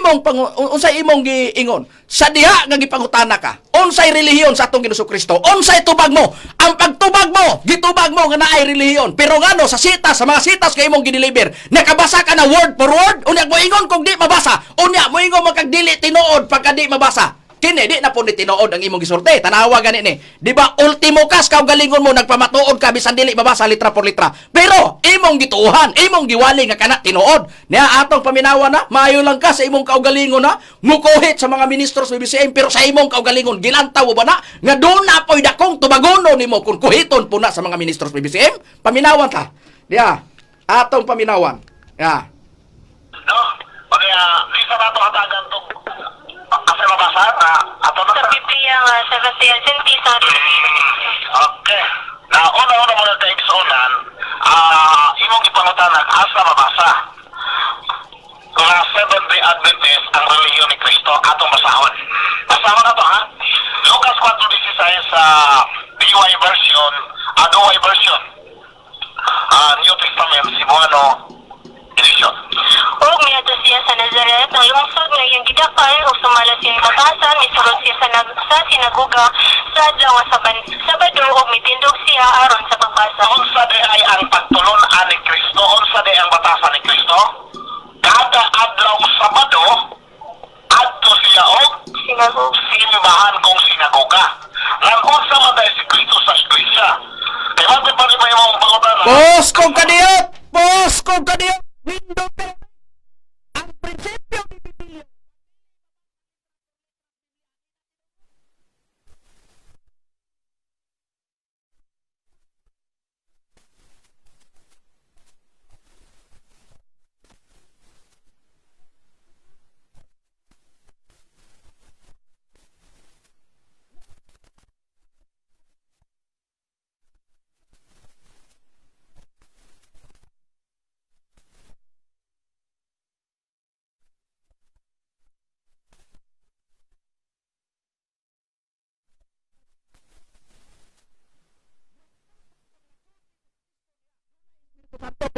imong giingon sa diha nga gipangutana ka. Unsay relihiyon sa atong Ginoong Kristo? Unsay tubag mo? Ang pagtubag mo, gitubag mo nga naay relihiyon. Pero ngano sa sitas, sa mga sitas kay imong gideliver, nakabasa ka na word for word, unya mo ingon kung di mabasa. Unya mo ingon magkagdili tinuod pagka di mabasa. Kini di na po ni tinuod ang imong gisulti. Tanawa gani ni. Di ba ultimo kas kaugalingon mo nagpamatuod ka bisan dili mabasa litra por litra. Pero imong gituuhan, imong giwali nga kana tinuod. Niya atong paminawa na, maayo lang ka sa imong kaugalingon na mukuhit sa mga ministro sa BBCM pero sa imong kaugalingon gilantaw ba na nga doon na po'y dakong tubagono nimo kung kuhiton po na sa mga ministro sa BBCM. Paminawan ta. Diya, atong paminawan. Ya. No, kaya di sa nato hatagan to. Kasi mabasa na ato na Sa Biblia nga, Sebastian, sintisa rin. Okay. Na una-una mga kaigsunan, imong ipangutanag asa mabasa. Nga Seventh-day Adventist ang relihiyon ni Kristo atong basahon. Basahon na to ha. Lucas 4:16 sa DY version, DY version. New Testament Cebuano edition. Og miadto siya sa Nazaret, ang lungsod nga iyang gidakay, ug sumala siya batasan, misulod siya sa sinagoga sa adlaw nga Sabado, ug mitindog siya aron sa pagbasa. Unsa di ay ang pagtulon-an ni Kristo? Unsa di ang batasan ni Kristo? Kada adlaw Sabado, adto siya og Sinagoga. simbahan kong sinagoga. Nang unsa man dahil si Kristo sa iglesia. Kaya wag pa rin yung pangutan. Pos kong kadiyot! Pos kong kadiyot! Nindot ka! Ang prinsipyo ni Biblia.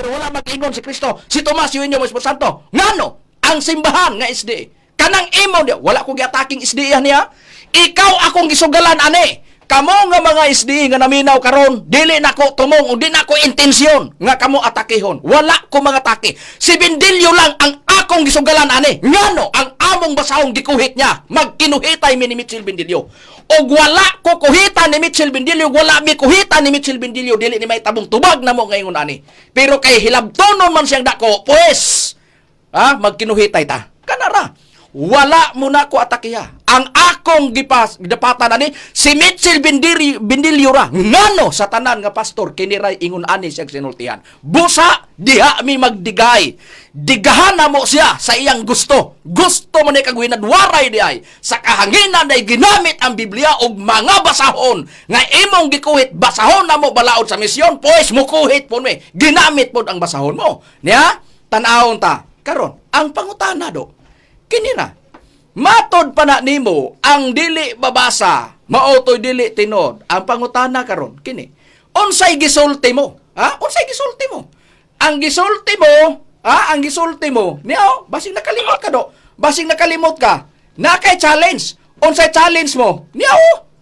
pero wala mag-ingon si Kristo. Si Tomas Eugenio Espiritu Santo. Ngano? Ang simbahan nga SDA. Kanang imo niya, wala ko gi-attacking SDA niya. Ikaw akong gisugalan ani. Kamo nga mga SDA nga naminaw karon, dili nako tumong o di nako intensyon nga kamo atakehon. Wala ko mga atake. Si Bindilyo lang ang akong gisugalan ani. Ngano ang among basahong gikuhit niya. Magkinuhitay mi ni Mitchell Bindilyo. Og wala ko kuhitan ni Mitchell Bindilyo, wala mi kuhitan ni Mitchell Bindilyo, dili ni may tabong tubag na mo ngayon ani. Pero kay hilabtonon man siyang dako, pues magkinuhitay ta. Kanara. Wala mo na ko atakiya. Ang akong gidapatan ani si Mitchell Bindilyo ra. Ngano sa tanan nga pastor kiniray ingon ani siya sinultihan. Busa diha mi magdigay. Digahan na mo siya sa iyang gusto. Gusto mo ni kagwinad waray diay. Sa kahanginan ay ginamit ang Biblia og mga basahon nga imong gikuhit basahon na mo balaod sa misyon. Pues mukuhit po mi. Ginamit po ang basahon mo. Niya? Tan-awon ta. Karon, ang pangutana do. Kini na. Matod pa na nimo ang dili babasa, maotoy dili tinod. Ang pangutana karon kini. Unsay gisulti mo? Unsay gisulti mo? Ang gisulti mo, niyo, basing nakalimot ka do. Basing nakalimot ka. Na kay challenge. Unsay challenge mo? Niyo,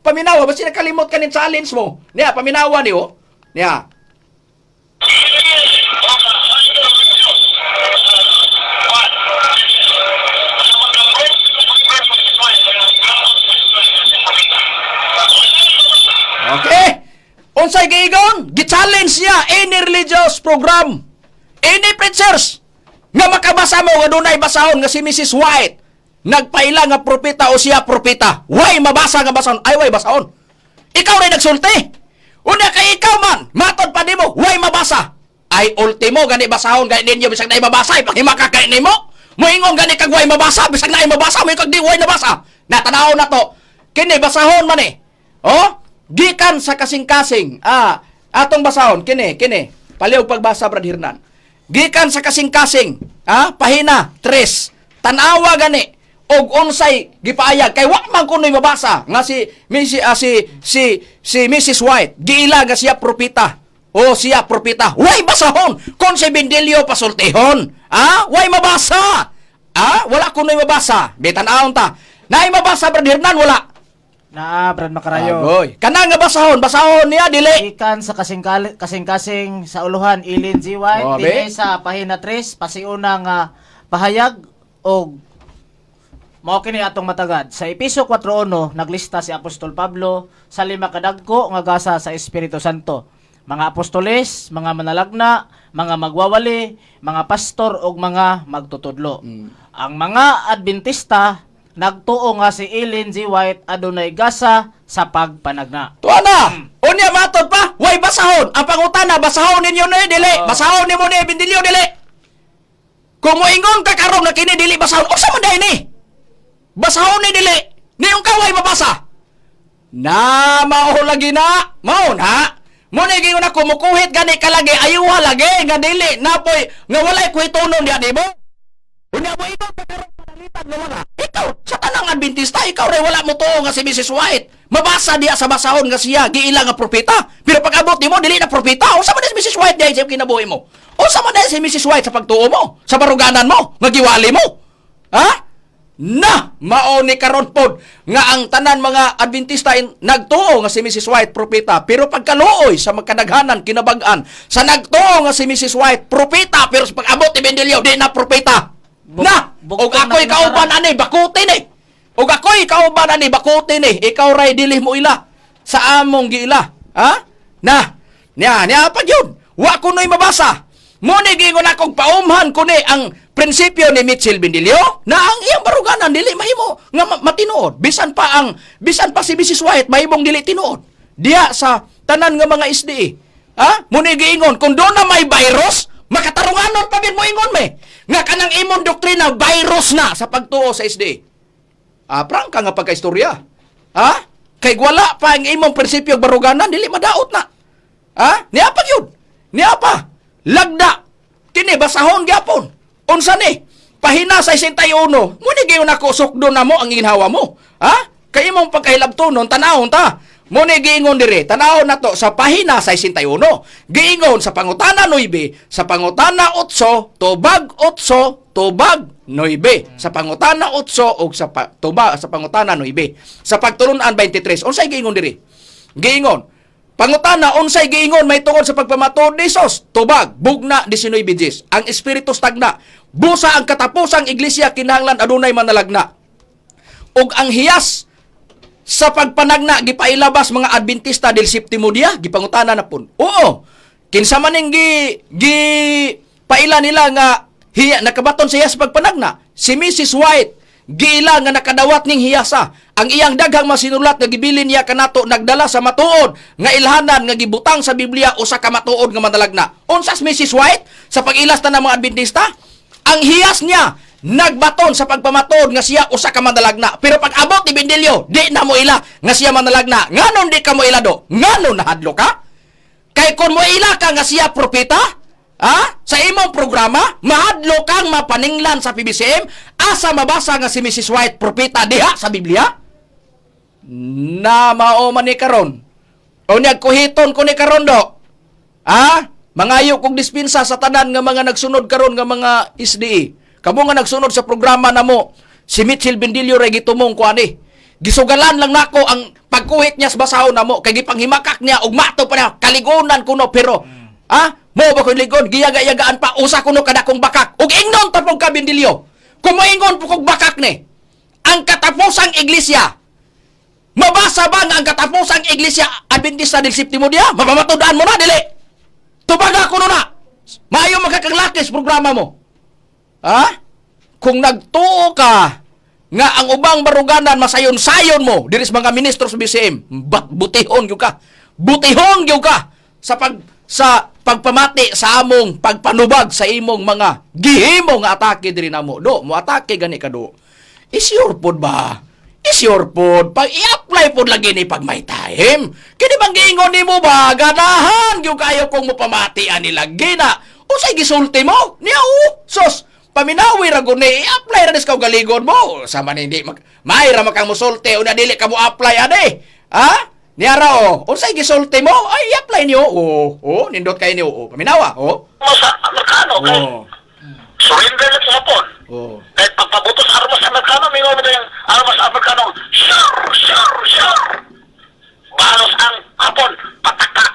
paminawa basing nakalimot ka ning challenge mo. Niya, paminawa niyo. Niya. Okay? Unsay giigon? Gi-challenge niya any religious program, any preachers nga makabasa mo nga dunay basahon nga si Mrs. White nagpaila nga propeta o siya propeta. Way mabasa nga basahon, ay way basahon. Ikaw ray nagsulti. Una kay ikaw man, matod pa nimo, way mabasa. Ay ultimo gani basahon gani ninyo bisag naay mabasa, ipahimaka kay nimo. Moingon gani kag way mabasa, bisag naay mabasa, mo kag di way nabasa. Natanaw na to. Kini basahon man eh. Oh? Gikan sa kasing-kasing, atong basahon, kini, paliw pagbasa, Brad Hernan. Gikan sa kasing-kasing, pahina, 3, tanawa gani, og unsay gipaayag, kay wa man kuno'y mabasa, nga si Mrs. White, giila nga siya propita, o siya propita, way basahon, kung si Bindilyo pasultihon, way mabasa, wala kuno'y mabasa, bitanahon ta, naay mabasa, Brad Hernan, wala. Na Brad Macarayo. Agoy. Kana nga basahon niya dili. Ikan sa kasing-kasing sa uluhan Ilin G. White, dili sa pahina 3, pasiuna nga pahayag og mao kini atong matagad. Sa Episo 4:1 naglista si Apostol Pablo sa 5 kadagko nga gasa sa Espiritu Santo. Mga apostoles, mga manalagna, mga magwawali, mga pastor ug mga magtutudlo. Ang mga Adventista nagtuo nga si Ellen G. White adunay gasa sa pagpanagna. Tuana, unya matod pa, way basahon. Ang pangutana, basahon ninyo ni dili. Basahon nimo ni Bindilyo dili. Kung moingon ka karon nga kini dili basahon, unsa man dai ni? Basahon ni dili. Ni yung kaway mabasa. Na mao lagi na. Mao na. Mo ni gingon ako mukuhit gani kalagi ayuha lagi nga dili napoy nga walay kuhitonon diha nimo. Unya mo ingon ka karon panalitan nga wala. Ikaw, sa tanang Adventista, ikaw rin wala mo to nga si Mrs. White. Mabasa diya sa basahon nga siya, giila nga propeta. Pero pag abot ni mo, dili na propeta. O sa man si Mrs. White diya sa kinabuhi mo? O sa man si Mrs. White sa pagtuo mo? Sa baruganan mo? Nga giwali mo? Na, maoni karon pod nga ang tanan mga Adventista nagtuo nga si Mrs. White propeta, pero pagkaluoy sa magkadaghanan kinabag-an sa nagtuo nga si Mrs. White propeta, pero sa pag-abot ni Bindilyo di na propeta. Og ako'y kauban ani bakutin eh. Og ako'y kauban ani bakutin eh. Ikaw ray dili mo ila sa among giila. Niya pag yun. Wa kuno'y mabasa. Muni gingon akong paumhan ko ni ang prinsipyo ni Mitchell Bindilyo na ang iyang baruganan dili mahimo nga matinuod. Bisan pa si Mrs. White mahimong dili tinuod. Diya sa tanan nga mga SDA. Muni gingon kung doon na may virus, makatarunganon pa bin mo ingon me. Nga kanang imong doktrina virus na sa pagtuo sa SDA. Prangka nga pagkaistorya. Kay wala pa ang imong prinsipyo baruganan dili madaot na. Niya pa yun. Niya pa. Lagda. Kini basahon gyapon. Unsa ni? Pahina sa 61. Muni gyud nako sukdo na mo ang ginhawa mo. Kay imong pagkahilabtonon tanahon ta. Muna giingon dire, tanaw na to sa pahina 61. Giingon sa pangutana 9, sa pangutana 8, tubag 8, tubag 9. Sa pangutana 8 ug sa sa pangutana 9. Sa pagtulunan 23, unsay giingon dire? Giingon, pangutana unsay giingon may tungod sa pagpamatuod ni Hesus? Tubag, bugna 19 ang espiritu stagna. Busa ang katapusang iglesia kinahanglan adunay manalagna. Ug ang hiyas sa pagpanagna gipailabas mga Adventista del Séptimo Día gipangutana na pun. Oo. Kinsa man ning gi paila nila nga hiya nakabaton siya sa pagpanagna. Si Mrs. White giila nga nakadawat ning hiyasa. Ang iyang daghang masinulat nga gibilin niya kanato nagdala sa matuod nga ilhanan nga gibutang sa Biblia usa ka matuod nga manalagna. Unsas Mrs. White sa pag-ilas ta ng mga Adventista? Ang hiyas niya nagbaton sa pagpamatuod nga siya usa ka manalagna. Pero pag abot ni Bendilyo, di na mo ila nga siya manalagna. Nganon di ka mo ila do? Nganon nahadlo ka? Kay kung mo ila ka nga siya propeta, sa imong programa, mahadlo kang mapaninglan sa PBCM, asa mabasa nga si Mrs. White propeta diha sa Biblia? Na mao man ni karon. O nagkuhiton ko ni karon do. Mangayo kog dispensa sa tanan nga mga nagsunod karon nga mga SDE. Kamo nga nagsunod sa programa namo, si Mitchell Bendilyo ray gitumong ko ani. Gisugalan lang nako ang pagkuhit niya sa basahon namo kay gipanghimakak niya ug mato pa niya kaligunan kuno pero mo ba ko ligon giyaga-yagaan pa usa kuno kada kong bakak ug ingnon ta pog ka Bendilyo. Kung moingon po kog bakak ni ang katapusang iglesia. Mabasa ba nga ang katapusang iglesia Adventista del Séptimo Día? Mapamatudan mo na dili. Tubaga kuno na. Maayo magkakanglakis programa mo. Kung nagtuo ka nga ang ubang baruganan masayon-sayon mo diris mga ministro sa BCM, butihon gyud ka. Butihon gyud ka sa pagpamati sa among pagpanubag sa imong mga gihimo nga atake diri namo. Do, mo atake gani ka do. Is your pod ba? Is your pod pag i-apply pod lagi ni pag may time. Kini bang giingon nimo ba ganahan gyud kayo kung mopamati ani lagi na. Unsay gisulti mo? Niya sos paminawi ra gud ni i-apply ra dis ka galigon mo sama ni di may ra makang musulti una dili ka mo apply ade niya ra unsay gisulti mo ay i-apply niyo nindot kay niyo paminawa Sa Amerikano kay surrender lang sa Hapon. Kahit pagpabutos armas sa Amerikano, mingaw mo yung armas sa Amerikano, sure. Balos ang Hapon, pataka.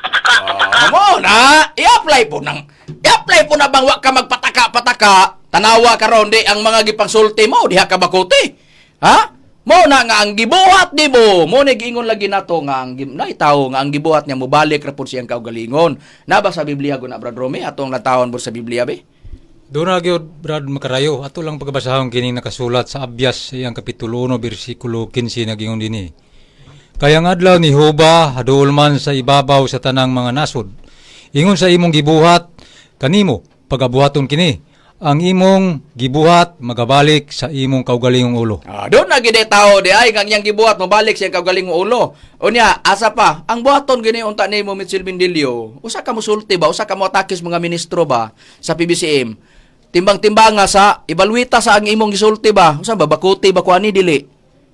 Mo na i-apply po na bang wa ka magpataka tanawa karon di ang mga gipangsulti mo diha ka bakuti. Mo na nga ang gibuhat di mo ni giingon lagi nato nga ang naitaw nga ang gibuhat niya mobalik ra pud siyang kaugalingon. Na ba sa Biblia guna Brad Romy atong natawon po sa Biblia be? Doon na gyud Brad Makarayo, ato lang pagbasahon kining nakasulat sa Abyas iyang kapitulo 1 bersikulo 15 nagingon dinhi. Kaya nga adlaw ni Hoba haduol man sa ibabaw sa tanang mga nasod. Ingon sa imong gibuhat kanimo pagabuhaton kini. Ang imong gibuhat magabalik sa imong kaugalingong ulo. Doon na gid tao di ay ang iyang gibuhat mabalik sa kaugalingong ulo. Unya asa pa ang buhaton gini unta nimo Mitchell Bendilyo. Usa ka mosulti ba, usa ka mo atakis mga ministro ba sa PBCM. Timbang-timbanga sa ibalwita sa ang imong gisulti ba. Usa ba bakuti ba kuani dili?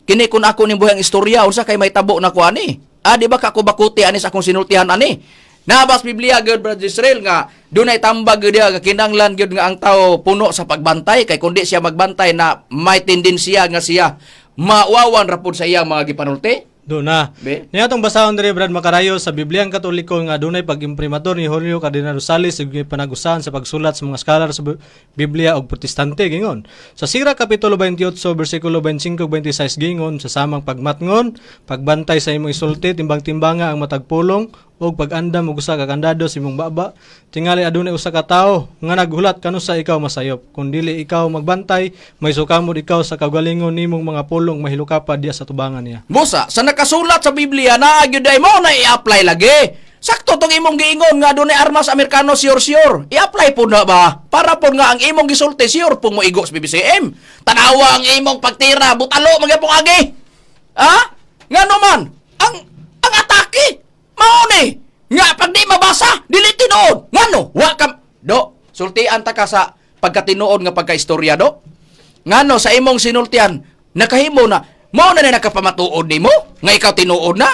Kini kun ako ning buhang istorya usa kay may tabo na kuani. Di ba ka ko bakuti ani sa akong sinultihan ani? Nabas Biblia gyud Brad Israel nga dunay tambag gyud nga kinanglan gyud nga ang tao puno sa pagbantay kay kundi siya magbantay na may tendensiya nga siya mawawan ra pud sa iyang mga gipanulti. Do na. Niya atong basahon diri Brad Makarayo sa Bibliang Katoliko nga dunay pag-imprimador ni Julio Cardinal Rosales ug panagusahan sa pagsulat sa mga scholar sa Biblia ug Protestante gingon. Sa Sira kapitulo 28 bersikulo 25-26 gingon sa samang pagmatngon, pagbantay sa imong isulti timbang-timbanga ang matag pulong ug pag-andam og usa ka kandado sa imong baba. Tingali adunay usa ka tawo nga naghulat kano sa ikaw masayop. Kun dili ikaw magbantay, may sukamod ikaw sa kaugalingon nimong mga pulong mahilukapa diya sa tubangan niya. Busa sa nakasulat sa Biblia na gyud ay mo na i-apply lagi. Sakto tong imong giingon nga dunay armas Amerikano sure. I-apply po na ba? Para po nga ang imong gisulti sure pong moigo sa BBCM. Tanawa ang imong pagtira butalo magyapong agi. Ngano man ang atake mao ni nga pag di mabasa dili tinuod. Ngano wa ka do sultian ta ka sa pagkatinuod nga pagkaistorya do. Ngano sa imong sinultian nakahimo na mao na nakapamatuod nimo nga ikaw tinuod na.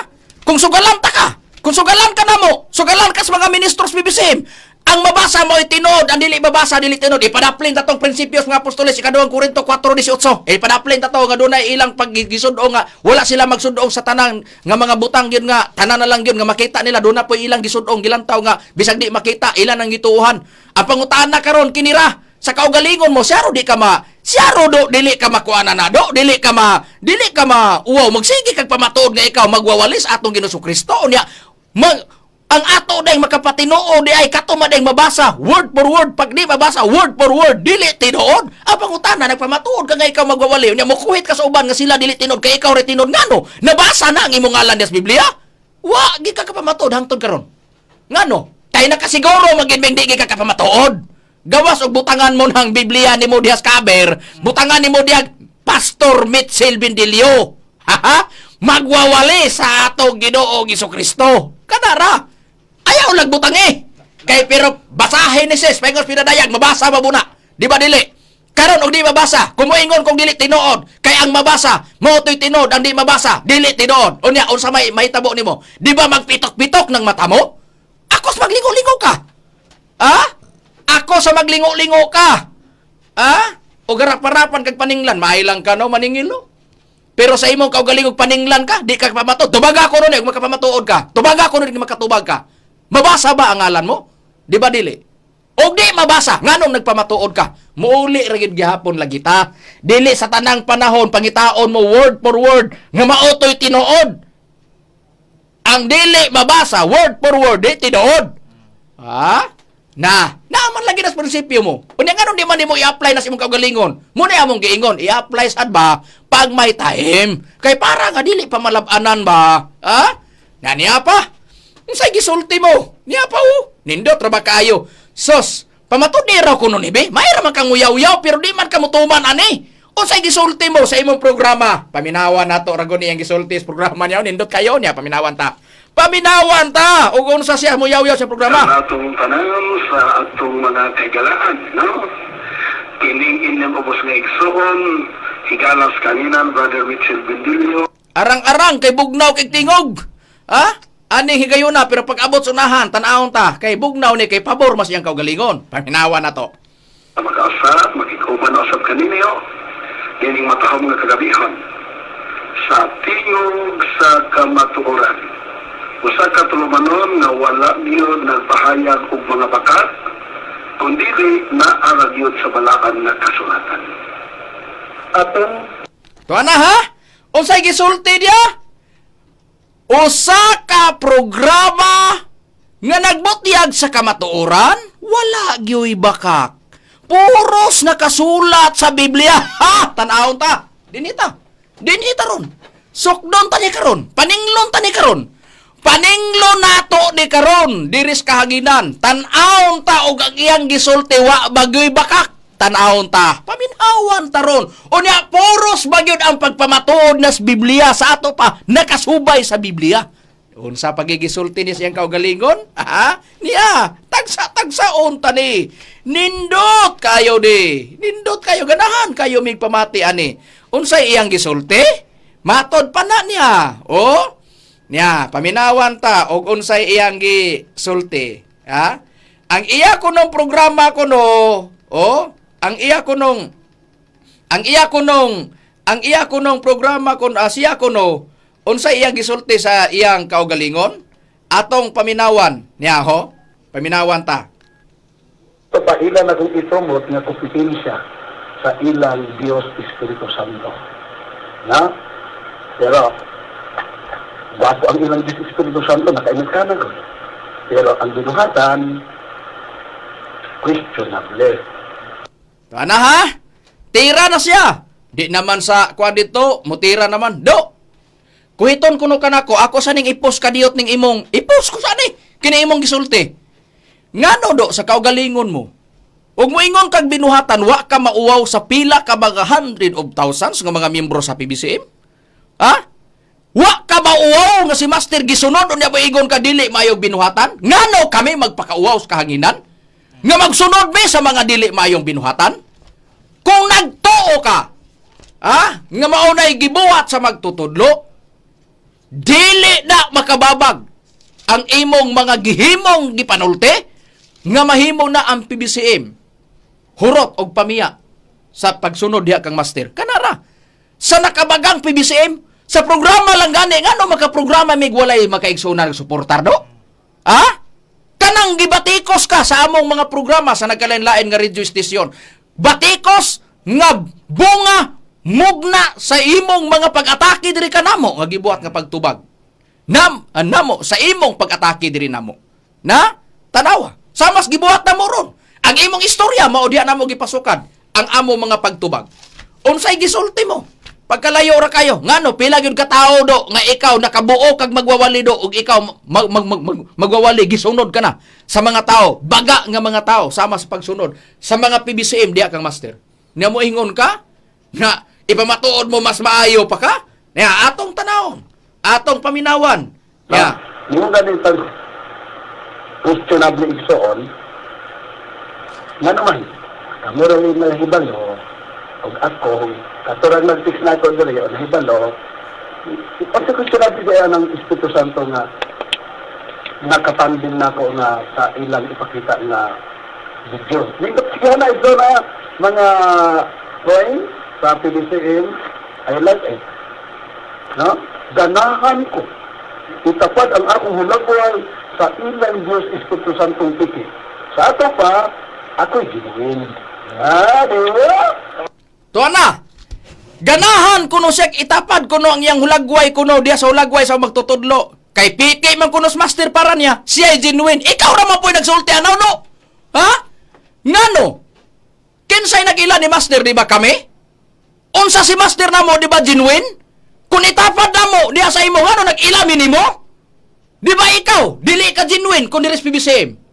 Kung sugalan ta ka, kung sugalan ka na mo, sugalan ka sa mga ministros BBCM, ang mabasa mo itinod, ang dili mabasa, dili tinod. Ipadaplin ta tong prinsipyos mga apostoles, ikaduhang Korinto 4:18. Ipadaplin ta to nga dunay ilang paggisudong nga wala sila magsudong sa tanang nga mga butang gyud nga tanan na lang gyud nga makita nila doon na po ilang gisudong gilantaw nga bisag di makita ilan ang gituuhan. Ang pangutaan na karon kinira sa kaugalingon mo, siyaro di ka siyaro do dili ka makuana na do, dili ka uwaw magsige kag pamatuod nga ikaw magwawalis atong Ginoong Kristo unya ang ato dayng makapatinuo di ay kato madayng mabasa word for word, pag di mabasa word for word dili tinuod. Ang pangutana nagpamatuod ka nga ikaw magwawali unya mokuhit ka sa uban nga sila dili tinuod kay ikaw re tinuod ngano nabasa na ang imong ngalan sa Biblia wa gi ka kapamatuod hangtod karon ngano kay nakasiguro maginbing di ka kapamatuod gawas og butangan mo ng Biblia ni mo dihas kaber butangan ni mo diha Pastor Mitchell Bindilio magwawali sa atong Ginoong Kristo kanara ayaw lagbutang kay pero basahin ni sis pangos pinadayag mabasa mabuna di ba dili karon og di mabasa kumuingon kung dili tinuod kay ang mabasa mo to'y tinuod ang di mabasa dili tinuod unya unsa may mahitabo nimo di ba magpitok-pitok ng mata mo ako sa maglingo-lingo ka ako sa maglingo-lingo ka o garap-parapan kag paninglan mailang ka no maningilo pero sa imong kaugalingog paninglan ka di ka pamatuod tubaga ko ron ug makapamatuod ka tubaga ko ron makatubag ka mabasa ba ang ngalan mo di ba dili og di mabasa nganong nagpamatuod ka muuli ra gid gihapon lagi ta dili sa tanang panahon pangitaon mo word for word nga maotoy tinuod ang dili mabasa word for word di tinuod naman lagi nas prinsipyo mo. Unya nganon di man nimo i-apply na sa imong kaugalingon. Mo na among giingon, i-apply sad ba pag may time. Kay para nga dili pa malab-anan ba? Niya pa. Unsay gisulti mo? Niya pa nindot ra ba kaayo? Sos, pamatud ni raw kuno ni be. May ra man kang uyaw-uyaw pero di man ka mutuman ani. Unsay gisulti mo sa imong programa? Paminawan nato ra guni ang gisulti sa programa niya. Nindot kayo niya paminawan ta. Paminawan ta! Ug unsa siya mo yaw-yaw sa programa? Sa atong tanan, sa atong mga kagalaan, no? Kining inyong ubos nga igsoon, higalas kaninan, Brother Mitchell Bindilio. Arang-arang kay bugnaw kay tingog. Ani higayuna pero pag abot sunahan tan-awon ta kay bugnaw ni kay pabor mas iyang kaugalingon. Paminawan na to. Mag-asa, makikauban usab kaninyo, kining matahom nga kagabihon. Sa tingog sa kamatuoran. Usa ka tulumanon nga wala gyud nagpahayag og mga bakat kundi naara gyud sa balaan nga kasulatan. Atong tuwa na unsay gisulti dia? Usa ka programa nga nagbutiyag sa kamatuoran wala gyoy bakak. Puros nakasulat sa Biblia. Tan-awon ta. Dinita ron. Sukdon ta ni karon. Paninglon ta ni karon. Paninglo nato ni karon diris kahaginan tan-awon ta og ang iyang gisulti wa bagyoy bakak tan-awon ta paminawan ta ron unya puros bagyod ang pagpamatuod nas Biblia sa ato pa nakasubay sa Biblia unsa pagigisulti ni siyang kaugalingon niya tagsa-tagsaon ta ni nindot kayo ganahan kayo mig pamati ani unsay iyang gisulti matod pa na niya niya, paminawan ta og unsay iyang gisulti. Ang iya kunong programa kuno, ang iya kunong programa kun siya kuno, unsay iyang gisulti sa iyang kaugalingon atong paminawan niya paminawan ta. Papaila na kung ipromot nga kompetensya sa ilang Dios Espiritu Santo. Pero bago ang ilang Diyos Espiritu Santo, nakaingat ka na ko. Pero ang binuhatan, questionable. Ana tira na siya. Di naman sa kuan dito, mutira naman. Kuhiton kuno kanako, ako sa ning ipos kadiyot ning imong, ipos ko sa ni, kini imong gisulti. Ngano do sa kaugalingon mo? Ug moingon kag binuhatan, wa ka mauwaw sa pila ka mga hundred of thousands nga mga miyembro sa PBCM? Wa ka mauwaw nga si Master gisunod unya moingon ka dili mayong binuhatan? Ngano kami magpakauwaw sa kahanginan? Nga magsunod be sa mga dili mayong binuhatan? Kung nagtuo ka, nga maunay gibuhat sa magtutudlo, dili na makababag ang imong mga gihimong gipanulti nga mahimo na ang PBCM hurot og pamiya sa pagsunod diha kang master. Kanara sa nakabagang PBCM sa programa lang gani ngano makaprograma mig walay makaigsunan og suportar do? Ha? Kanang gibatikos ka sa among mga programa sa nagkalain-lain nga radio station. Batikos nga bunga mugna sa imong mga pag-atake diri kanamo nga gibuhat nga pagtubag. Namo sa imong pag-atake diri namo. Na tanawa, samas gibuhat na mo ron. Ang imong istorya mao diha namo gipasukan ang amo mga pagtubag. Unsay gisulti mo? Pagkalayo ra kayo, ngano pila gyud ka tawo do nga ikaw nakabuo kag magwawali do ug ikaw magwawali gisunod ka na sa mga tao, baga nga mga tao sama sa pagsunod sa mga PBCM diha kang master. Nya mo ingon ka nga ipamatuod mo mas maayo pa ka? Nya atong tanawon, atong paminawan. Nya Yung ganitong questionable igsoon, nga naman, kamo rin nahibalo, o ako, katurang nag-fix na ako dali, o nahibalo, kasi questionable kaya ng Espiritu Santo nga nakapandin na ako nga sa ilang ipakita na video. Nindot siya na ito na mga friends sa PBCM, I like it. No? Ganahan ko. Itapad ang akong hulagway sa ilang Diyos Espiritu Santong piki. Sa ato pa, ako'y genuine. Tuan na, ganahan kuno siya itapad kuno ang iyang hulagway kuno diya sa hulagway sa magtutudlo. Kay piki man kuno master para niya, siya ay genuine. Ikaw raman po'y nagsulti ano no? Ha? Ngano? Kinsay nag-ila ni master di ba kami? Unsa si master namo di ba genuine? Kung itapad namo diya sa imo ngano nag-ila minimo? Di ba ikaw dili ka genuine kung dili PBCM?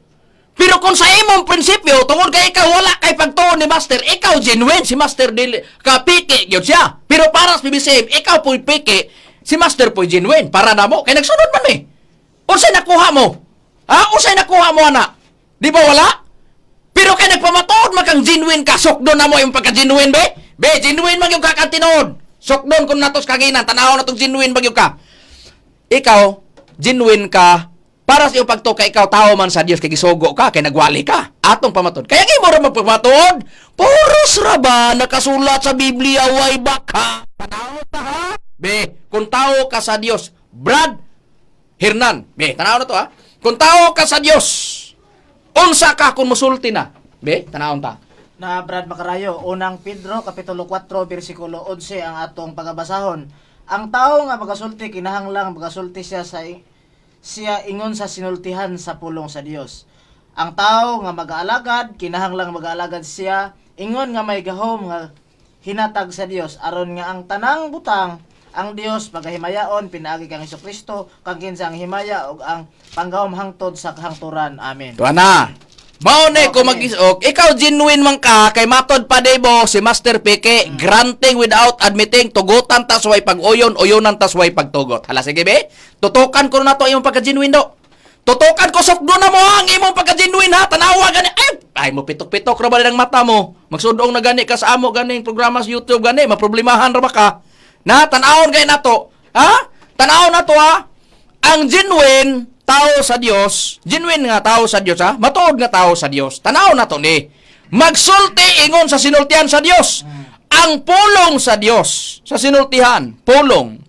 Pero kung sa imong prinsipyo, tungod kay ikaw wala kay pagtuon ni master, ikaw genuine, si master dili ka piki gyud siya. Pero para sa PBCM, ikaw po'y piki, si master po'y genuine para namo kay nagsunod man eh. Unsay nakuha mo? Ha? Unsay nakuha mo ana? Di ba wala? Pero kay nagpamatuod man kang genuine ka, sukdon na mo yung pagka-genuine be? Be, genuine man yung kakantinood. Sukdon kung natos kaginan, tanaw na tong genuine bagyo ka. Ikaw, genuine ka, para sa iyong pagtuka, ikaw tao man sa Dios kay gisugo ka, kay nagwali ka. Atong pamatod. Kaya ngayon mo rin magpamatod. Puros ra ba nakasulat sa Biblia way baka? Tanaw ta ha? Be, kung tao ka sa Dios, Brad Hernan. Be, tanaw na to ha? Kung tao ka sa Dios, unsa ka kung musulti na? Be, tanaw ta. Na Brad Macarayo, unang Pedro kapitulo 4 bersikulo 11 ang atong pagabasahon. Ang tao nga magasulti kinahanglang magasulti siya ingon sa sinultihan sa pulong sa Dios. Ang tao nga mag-aalagad kinahanglang mag-aalagad siya ingon nga may gahom nga hinatag sa Dios aron nga ang tanang butang ang Dios pagahimayaon pinaagi kang Hesukristo kang kinsa ang himaya ug ang panggahom hangtod sa kahangturan. Amen. Tuwa na. Maunay ko mag-isok, ikaw genuine man ka, kay matod pa debo si Master Peke, granting without admitting, tugutan tas way pag-uyon, uyonan tas way pagtugot. Hala, sige be, tutukan ko na to imong pagka-genuine do. Tutukan ko sukdo na mo ang imong pagka-genuine ha, tanawa gani, ay mo pitok-pitok ra ba ng mata mo, magsudong na gani ka sa amo, ganing programa sa YouTube gani, maproblemahan ra ba ka? Na, tanawon kayo na to, ha? Tanawon na to ha, ang genuine, tao sa Dios, genuine nga tao sa Dios ha, matuod nga tao sa Dios. Tanaw na to ni. Magsulti ingon sa sinultihan sa Dios. Ang pulong sa Dios sa sinultihan, pulong.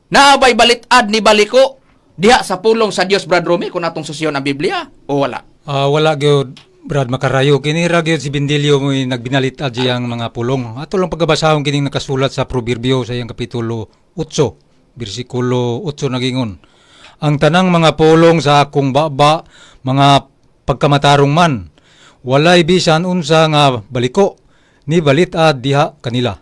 Naabay balitad ni baliko diha sa pulong sa Dios Brad Romy kung atong susyon ang Biblia o wala? Wala gyud Brad Macarayo, kini ra gyud si Bindilyo mo nagbinalit ang mga pulong. Ato lang pagabasahon kining nakasulat sa Proverbio sa iyang kapitulo 8, bersikulo 8 nagingon. Ang tanang mga pulong sa akong baba, mga pagkamatarong man, walay bisan unsa nga baliko, ni balitad diha kanila.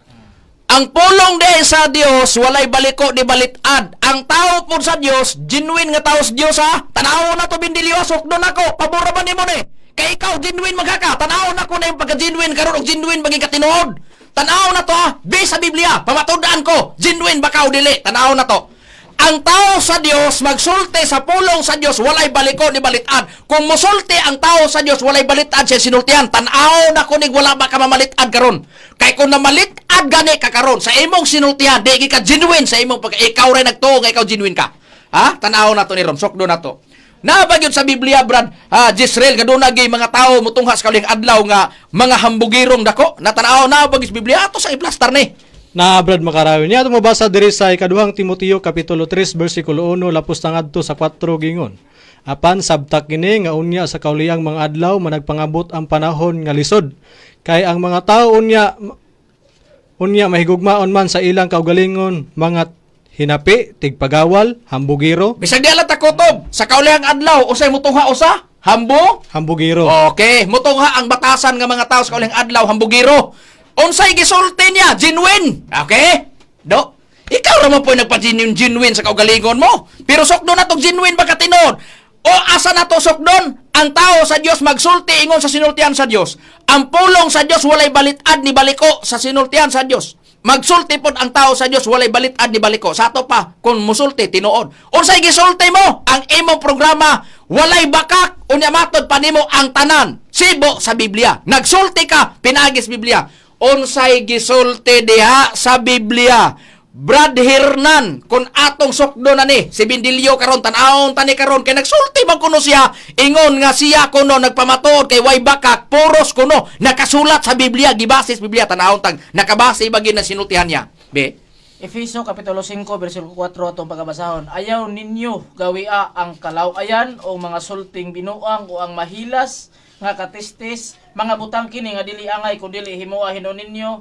Ang pulong de sa Dios, walay baliko ni balitad. Ang tao po sa Dios, genuine nga tao sa Dios ha. Tanaw na to Bindilyo, sukdo nako, pabor man nimo ni. Kay ikaw genuine magkaka, tanaw na ko na yung pagka-genuine karon og genuine bagay katinuod. Tanaw na to ha, base sa Biblia, pamatud-an ko, genuine bakaw dili, tanaw na to. ang tao sa Dios magsulti sa pulong sa Dios walay baliko ni balitan. Kung musulti ang tao sa Dios walay balitan siya sinultihan, tan-aw na kunig wala ba ka mamalitad karon. Kay kung namalitad gani ka karon sa imong sinultihan, di ka genuine sa imong pag ikaw ray nagtuo nga ikaw genuine ka. Ha? Tan-aw na to ni Rom, sokdo na to. Nabagyod sa Biblia, Brad, Jezreel, kaduna gay mga tao mutunghas kauling adlaw nga mga hambugirong dako. Natanaw na bagyod sa Biblia ato sa iplastar ni. Na Brad Makarayo niya mabasa diri sa ikaduhang Timoteo kapitulo 3 bersikulo 1 lapos tangadto sa 4 gingon. Apan sabtak kini nga unya sa kauliyang mga adlaw managpangabot ang panahon nga lisod. Kay ang mga tao unya mahigugmaon man sa ilang kaugalingon, mga hinapi, tigpagawal, hambugiro, Bisag di alat takotob sa kaulihang adlaw usay mutungha usa hambugiro. Okay, mutungha ang batasan nga mga tao sa kaulihang adlaw hambugiro. Unsay gisulti niya genuine. Okay? Do. Ikaw ra man po nagpa-genuine sa kaugalingon mo. Pero sokdo na tong genuine ba katinod? O asa na to sokdon? Ang tao sa Dios magsulti ingon sa sinultian sa Dios. Ang pulong sa Dios walay balitad ni baliko sa sinultian sa Dios. Magsulti pod ang tao sa Dios walay balitad ni baliko. Sa ato pa kung musulti tinuod. Unsay gisulti mo? Ang imong programa walay bakak unya matod pa nimo ang tanan. Sibo sa Biblia. Nagsulti ka pinaagis Biblia. Unsay gisulti diha sa Biblia. Brad Hernan, kung atong sokdo na ni, si Bindilyo karon tan-awon tani karon kay nagsulti man kuno siya, ingon nga siya kuno nagpamatuod kay way bakak, puros kuno nakasulat sa Biblia, gibasis Biblia tan-awon tag nakabase bagay na sinultihan niya. Be. Efeso kapitulo 5 bersikulo 4 atong pagabasahon. Ayaw ninyo gawia ang kalawayan o mga sulting binuang o ang mahilas nga katistis, mga butang kini nga dili angay kun dili himuha hinon ninyo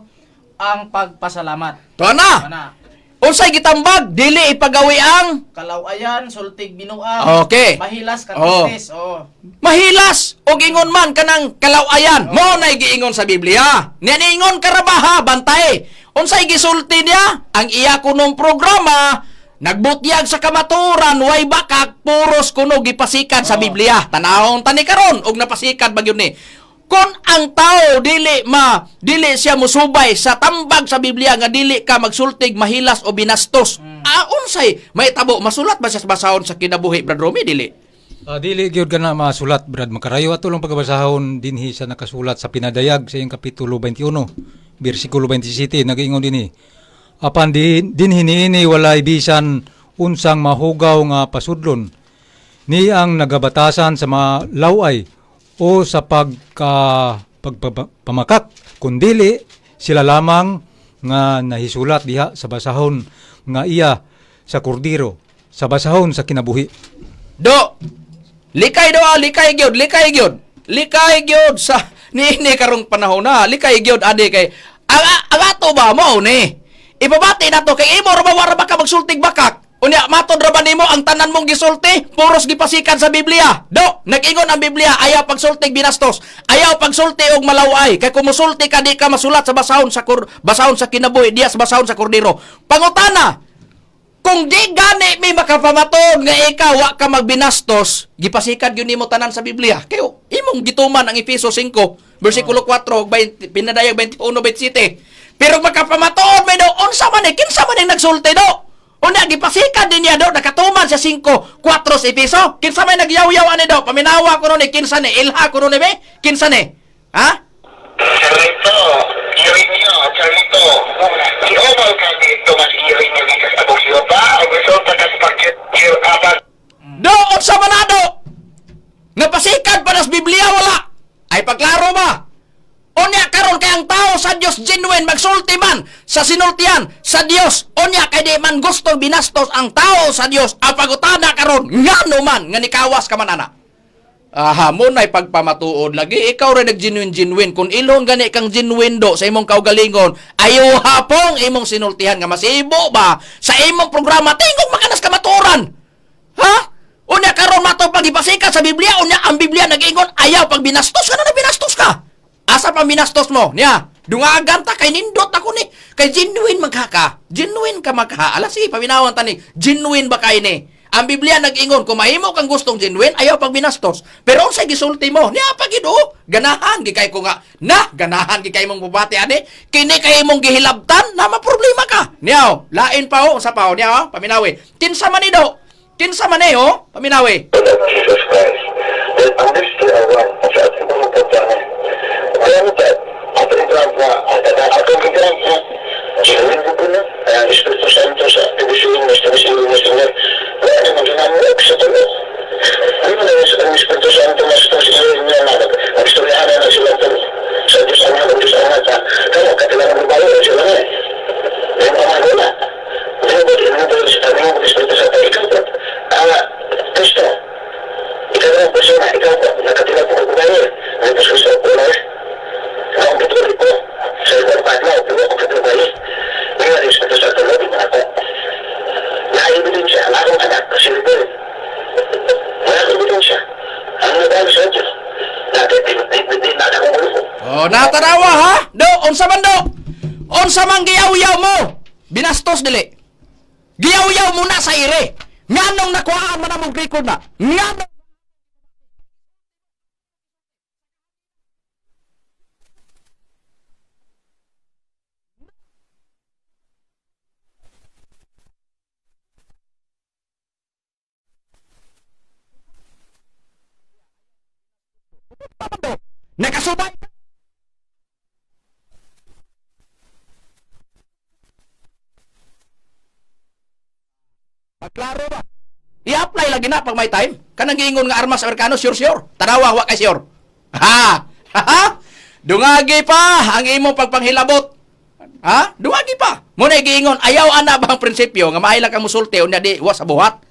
ang pagpasalamat. Tuana. Unsay gitambag dili ipagawi ang Kalawayan, sultig binuang, Okay. mahilas katistis. Oh. mahilas og ingon man kanang kalawayan. Mo nay giingon sa Biblia. Niingon karabaha bantay. Unsay gisulti niya? Ang iya kunong programa nagbutyag sa kamaturan way bakak puros kuno gipasikan sa Biblia. Tanahon tani karon og napasikan bagyo ni. Kung ang tao dili siya musubay sa tambag sa Biblia nga dili ka magsultig mahilas o binastos. Unsay may tabo masulat ba siya sa basahon sa kinabuhi Brad Romy dili? Dili gyud kana masulat Brad Makarayo ato lang pagabasahon dinhi sa nakasulat sa pinadayag sa iyang kapitulo 21 bersikulo 27 nag-ingon dinhi. Apan dinhi niini walay bisan unsang mahugaw nga pasudlon ni ang nagabatasan sa mga laway o sa pagpamakak kundili sila lamang nga nahisulat diha sa basahon nga iya sa kordiro sa basahon sa kinabuhi. Do. Likay gyud sa ni karong panahon na. Likay gyud ade kay ang ato ba mo ni. Ibabati nato kay imo ra ba ka magsultig bakak. Unya matod ra ba nimo ang tanan mong gisulti puros gipasikan sa Biblia. Do, nag-ingon ang Biblia ayaw pagsultig binastos, ayaw pagsulti og malaway. Kay kung musulti ka di ka masulat sa basahon sa kinabuhi diya sa basahon sa kordero. Pangutana, kung di gani may makapamaton nga ikaw wa ka magbinastos, gipasikan gyud nimo tanan sa Biblia. Kayo imong gituman ang Efeso 5 bersikulo 4 pinadayag 21-27. Pero makapamaton may do unsa man kinsa man nagsulti do? Una gipasikan din niya do nakatuman sa 5:4 sa Efeso. Kinsa may nagyaw-yaw ani do? Paminawa kuno ni kinsa ni ilha kuno ni be? Kinsa ni? Ha? Charito, Charito. Iobal ka dito mas iyoy na bigas abusyo ba? O gusto pa kas pag-cheer apat? Do unsa man na do? Napasikan pa nas Biblia wala. Ay paglaro ba? Unya karon kay ang tao sa Dios genuine magsulti man sa sinultian sa Dios. Unya kay di man gusto binastos ang tao sa Dios. Ang pagutana karon ngano man nga nikawas ka man ana. Hamon ay pagpamatuod lagi ikaw ra nag-genuine kun ilong gani kang genuine do sa imong kaugalingon ayo hapong imong sinultihan nga masibo ba sa imong programa tingog makanas ka maturan. Ha? Unya karon mato pagipasikan sa Biblia unya ang Biblia nag-ingon ayaw pag binastos ka na binastos ka. Asa pa binastos mo? Niya, dungagan ta kay nindot ako ni. Kay genuine maghaka. Genuine ka magha. Ala sige, paminawan ta ni. Genuine ba kay ni? Ang Biblia nag-ingon, kung mahimo kang gustong genuine, ayaw pag binastos. Pero unsay gisulti mo, niya pagido, ganahan, gikay ko nga, ganahan gikay mong bubati, ani, kini kay mong gihilabtan, na maproblema ka. Niyaw, lain pa ho, sa pa ho, niyaw, paminawi. Kinsa man ido, kinsa man ho, paminawi. Jesus Christ. Then ang gusto awan sa ating mga pagkakas. Alam mo ba, ako ikrang na, ako ikrang na, Jewin ko na, ang Espiritu Santo sa Ibisuin, Senyor, wala na maginamok sa tulo. Ano na ang Espiritu Santo, Senyor niya na, nagstoryahan na sila tulo. Sa Diyos ang Anak, kaya katilangan ng bayo na sila na eh. Yung pamagula. Ano yung Espiritu Santo, ikaw po, Kristo, ikaw ang persona, ikaw po, nakatilang po ang bayo, ang Kristo po na eh. Ang patuloy ko, sa ibang padlaw, pero ako katuloy. Ngayon, Espiritu Santo, lobby mo ako. Naka-ebidensya, ang akong anak, kasi rin. Naka-ebidensya. Ang nabali sa Diyos. Nakit-ibidin na akong ulo. Oh, natarawa ha? Do, unsa man do? Unsa man giyaw-yaw mo? Binastos dili. Giyaw-yaw mo na sa ire. Nganong nakuhaan man among record na? Nganong nakasubay? Pagklaro ba? I-apply lagi na pag may time. Kanang giingon nga armas Amerikano, sure. Tanawa, wa kay sure. Ha? Ha? Dungagi pa ang imong pagpanghilabot. Ha? Dungagi pa. Muna giingon, ayaw ana ba ang prinsipyo nga maayla kang musulti unya di wa sa buhat.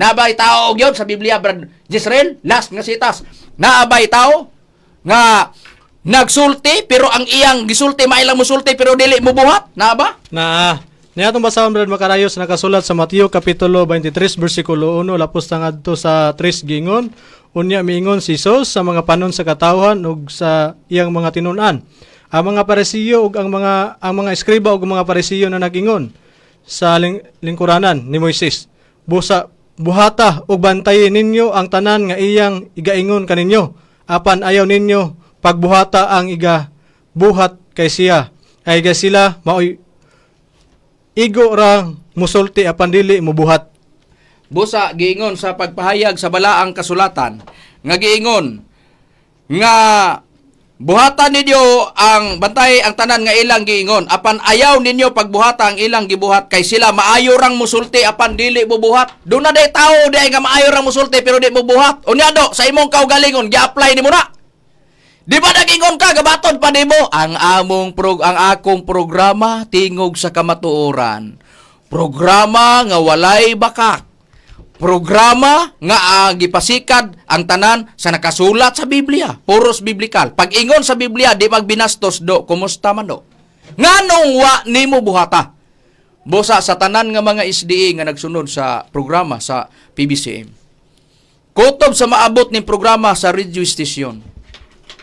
Nabay tao og yon sa Biblia, Brad Jezreel, last nga sitas. Naabay tao nga nagsulti pero ang iyang gisulti maaylang musulti pero dili mo buhat. Na ba? Niya itong basahon, Brad Macarayos, nakasulat sa Mateo Kapitulo 23, versikulo 1, lapos tangadto sa 3 gingon. Unya miingon si Jesus sa mga panon sa katawhan ug sa iyang mga tinunan. Ang mga parisiyo ug ang mga eskriba ug mga parisiyo na nagingon sa lingkuranan ni Moises. Buhata ug bantayin ninyo ang tanan nga iyang igaingon kaninyo. Apan ayaw ninyo pagbuhata ang iga buhat kay siya. Ay sila maoy igo rang musulti apan dili mubuhat. Busa giingon sa pagpahayag sa balaang kasulatan nga giingon nga buhatan ninyo ang bantay ang tanan nga ilang giingon apan ayaw ninyo pagbuhata ang ilang gibuhat kay sila maayo rang musulti apan dili mubuhat. Do na day tao day nga maayo rang musulti pero di mubuhat. Unya do sa imong kaugalingon gi-apply nimo na. Di ba nagingon ka, gabaton pa nimo ang akong programa tingog sa kamatuoran. Programa nga walay bakak. Programa nga gipasikad ang tanan sa nakasulat sa Biblia. Puros biblikal. Pag ingon sa Biblia, di magbinastos do, kumusta man do? Nganong wa nimo buhata? Busa sa tanan nga mga SDA nga nagsunod sa programa sa PBCM. Kutob sa maabot ning programa sa radio station.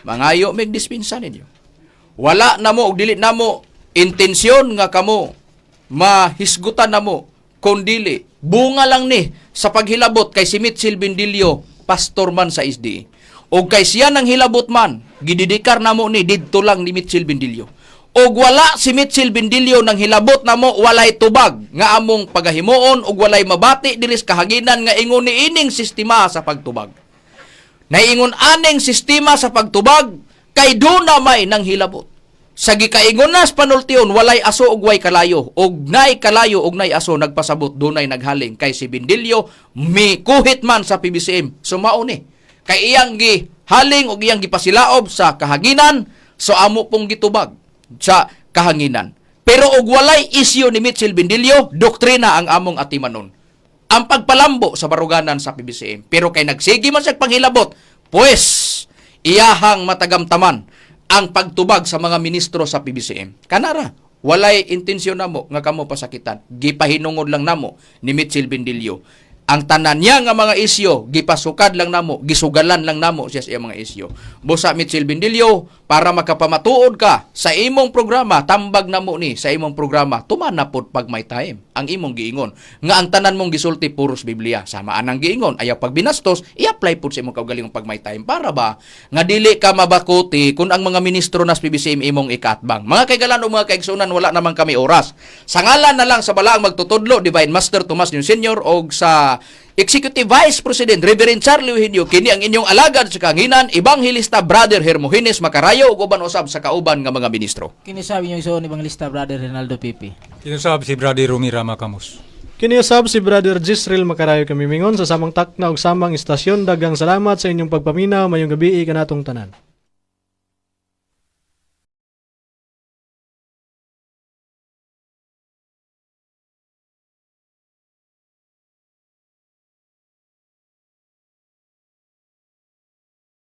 Mangayo may dispensa ninyo. Wala na mo, dili na mo, intensyon nga kamo, mahisgutan na mo, kundili, bunga lang ni, sa paghilabot kay si Mitchell Bindilio, pastor man sa SDA. O kay siya nang hilabot man, gididikar na mo ni, didto lang ni Mitchell Bindilio. O wala si Mitchell Bindilio nang hilabot na mo, walay tubag, nga among pagahimuon, o walay mabati, dilis kahaginan, nga ingon ni ining sistema sa pagtubag. Naingon aning sistema sa pagtubag kay do na may nang hilabot. Sa gikaingon nas panultion walay aso ug way kalayo ug nay kalayo ug nay aso nagpasabot dunay naghaling kay si Bindilio mikuhit man sa PBCM. Sumao ni kay iyang gihaling ug iyang gipasilaob sa kahanginan so amo pong gitubag sa kahanginan. Pero ug walay isyu ni Mitchell Bindilio, doktrina ang among atimanon. Ang pagpalambo sa baruganan sa PBCM. Pero kay nagsigi man sa panghilabot, pues, iyahang matagamtaman ang pagtubag sa mga ministro sa PBCM. Kanara, walay intensyon namo nga kamo pasakitan. Gipahinungod lang namo ni Mitchell Bindilio. ang tanan niya nga mga isyo gipasukad lang namo, gisugalan lang namo siya sa iyang mga isyo. Busa Mitchell Bindilio, para makapamatuod ka sa imong programa, tambag namo ni sa imong programa, tumana pod pag may time ang imong giingon nga ang tanan mong gisulti puros Biblia. Samaan ang giingon, ayaw pag binastos, i-apply pod sa imong kaugalingong pag may time, para ba nga dili ka mabakuti kung ang mga ministro nas PBCM imong ikatbang. Mga kaigalan o mga kaigsunan, wala naman kami oras. Sa ngalan na lang sa balaang magtutudlo, Divine Master Tomas New Sr. o sa Executive Vice President Reverend Charlie Eugenio, kini ang inyong alagad sa kanginan, Evangelista Brother Hermogenes Macarayo ug uban usab sa kauban nga mga ministro. Kini sabi niyo igsoon Evangelista Brother Rinaldo Pipi. Kinusab si Brother Rumi Rama Camus. Kiniusab si Brother Jisrael Macarayo kami mingon sa samang takna ug samang istasyon. Dagang salamat sa inyong pagpaminaw, mayong gabi kanatong tanan.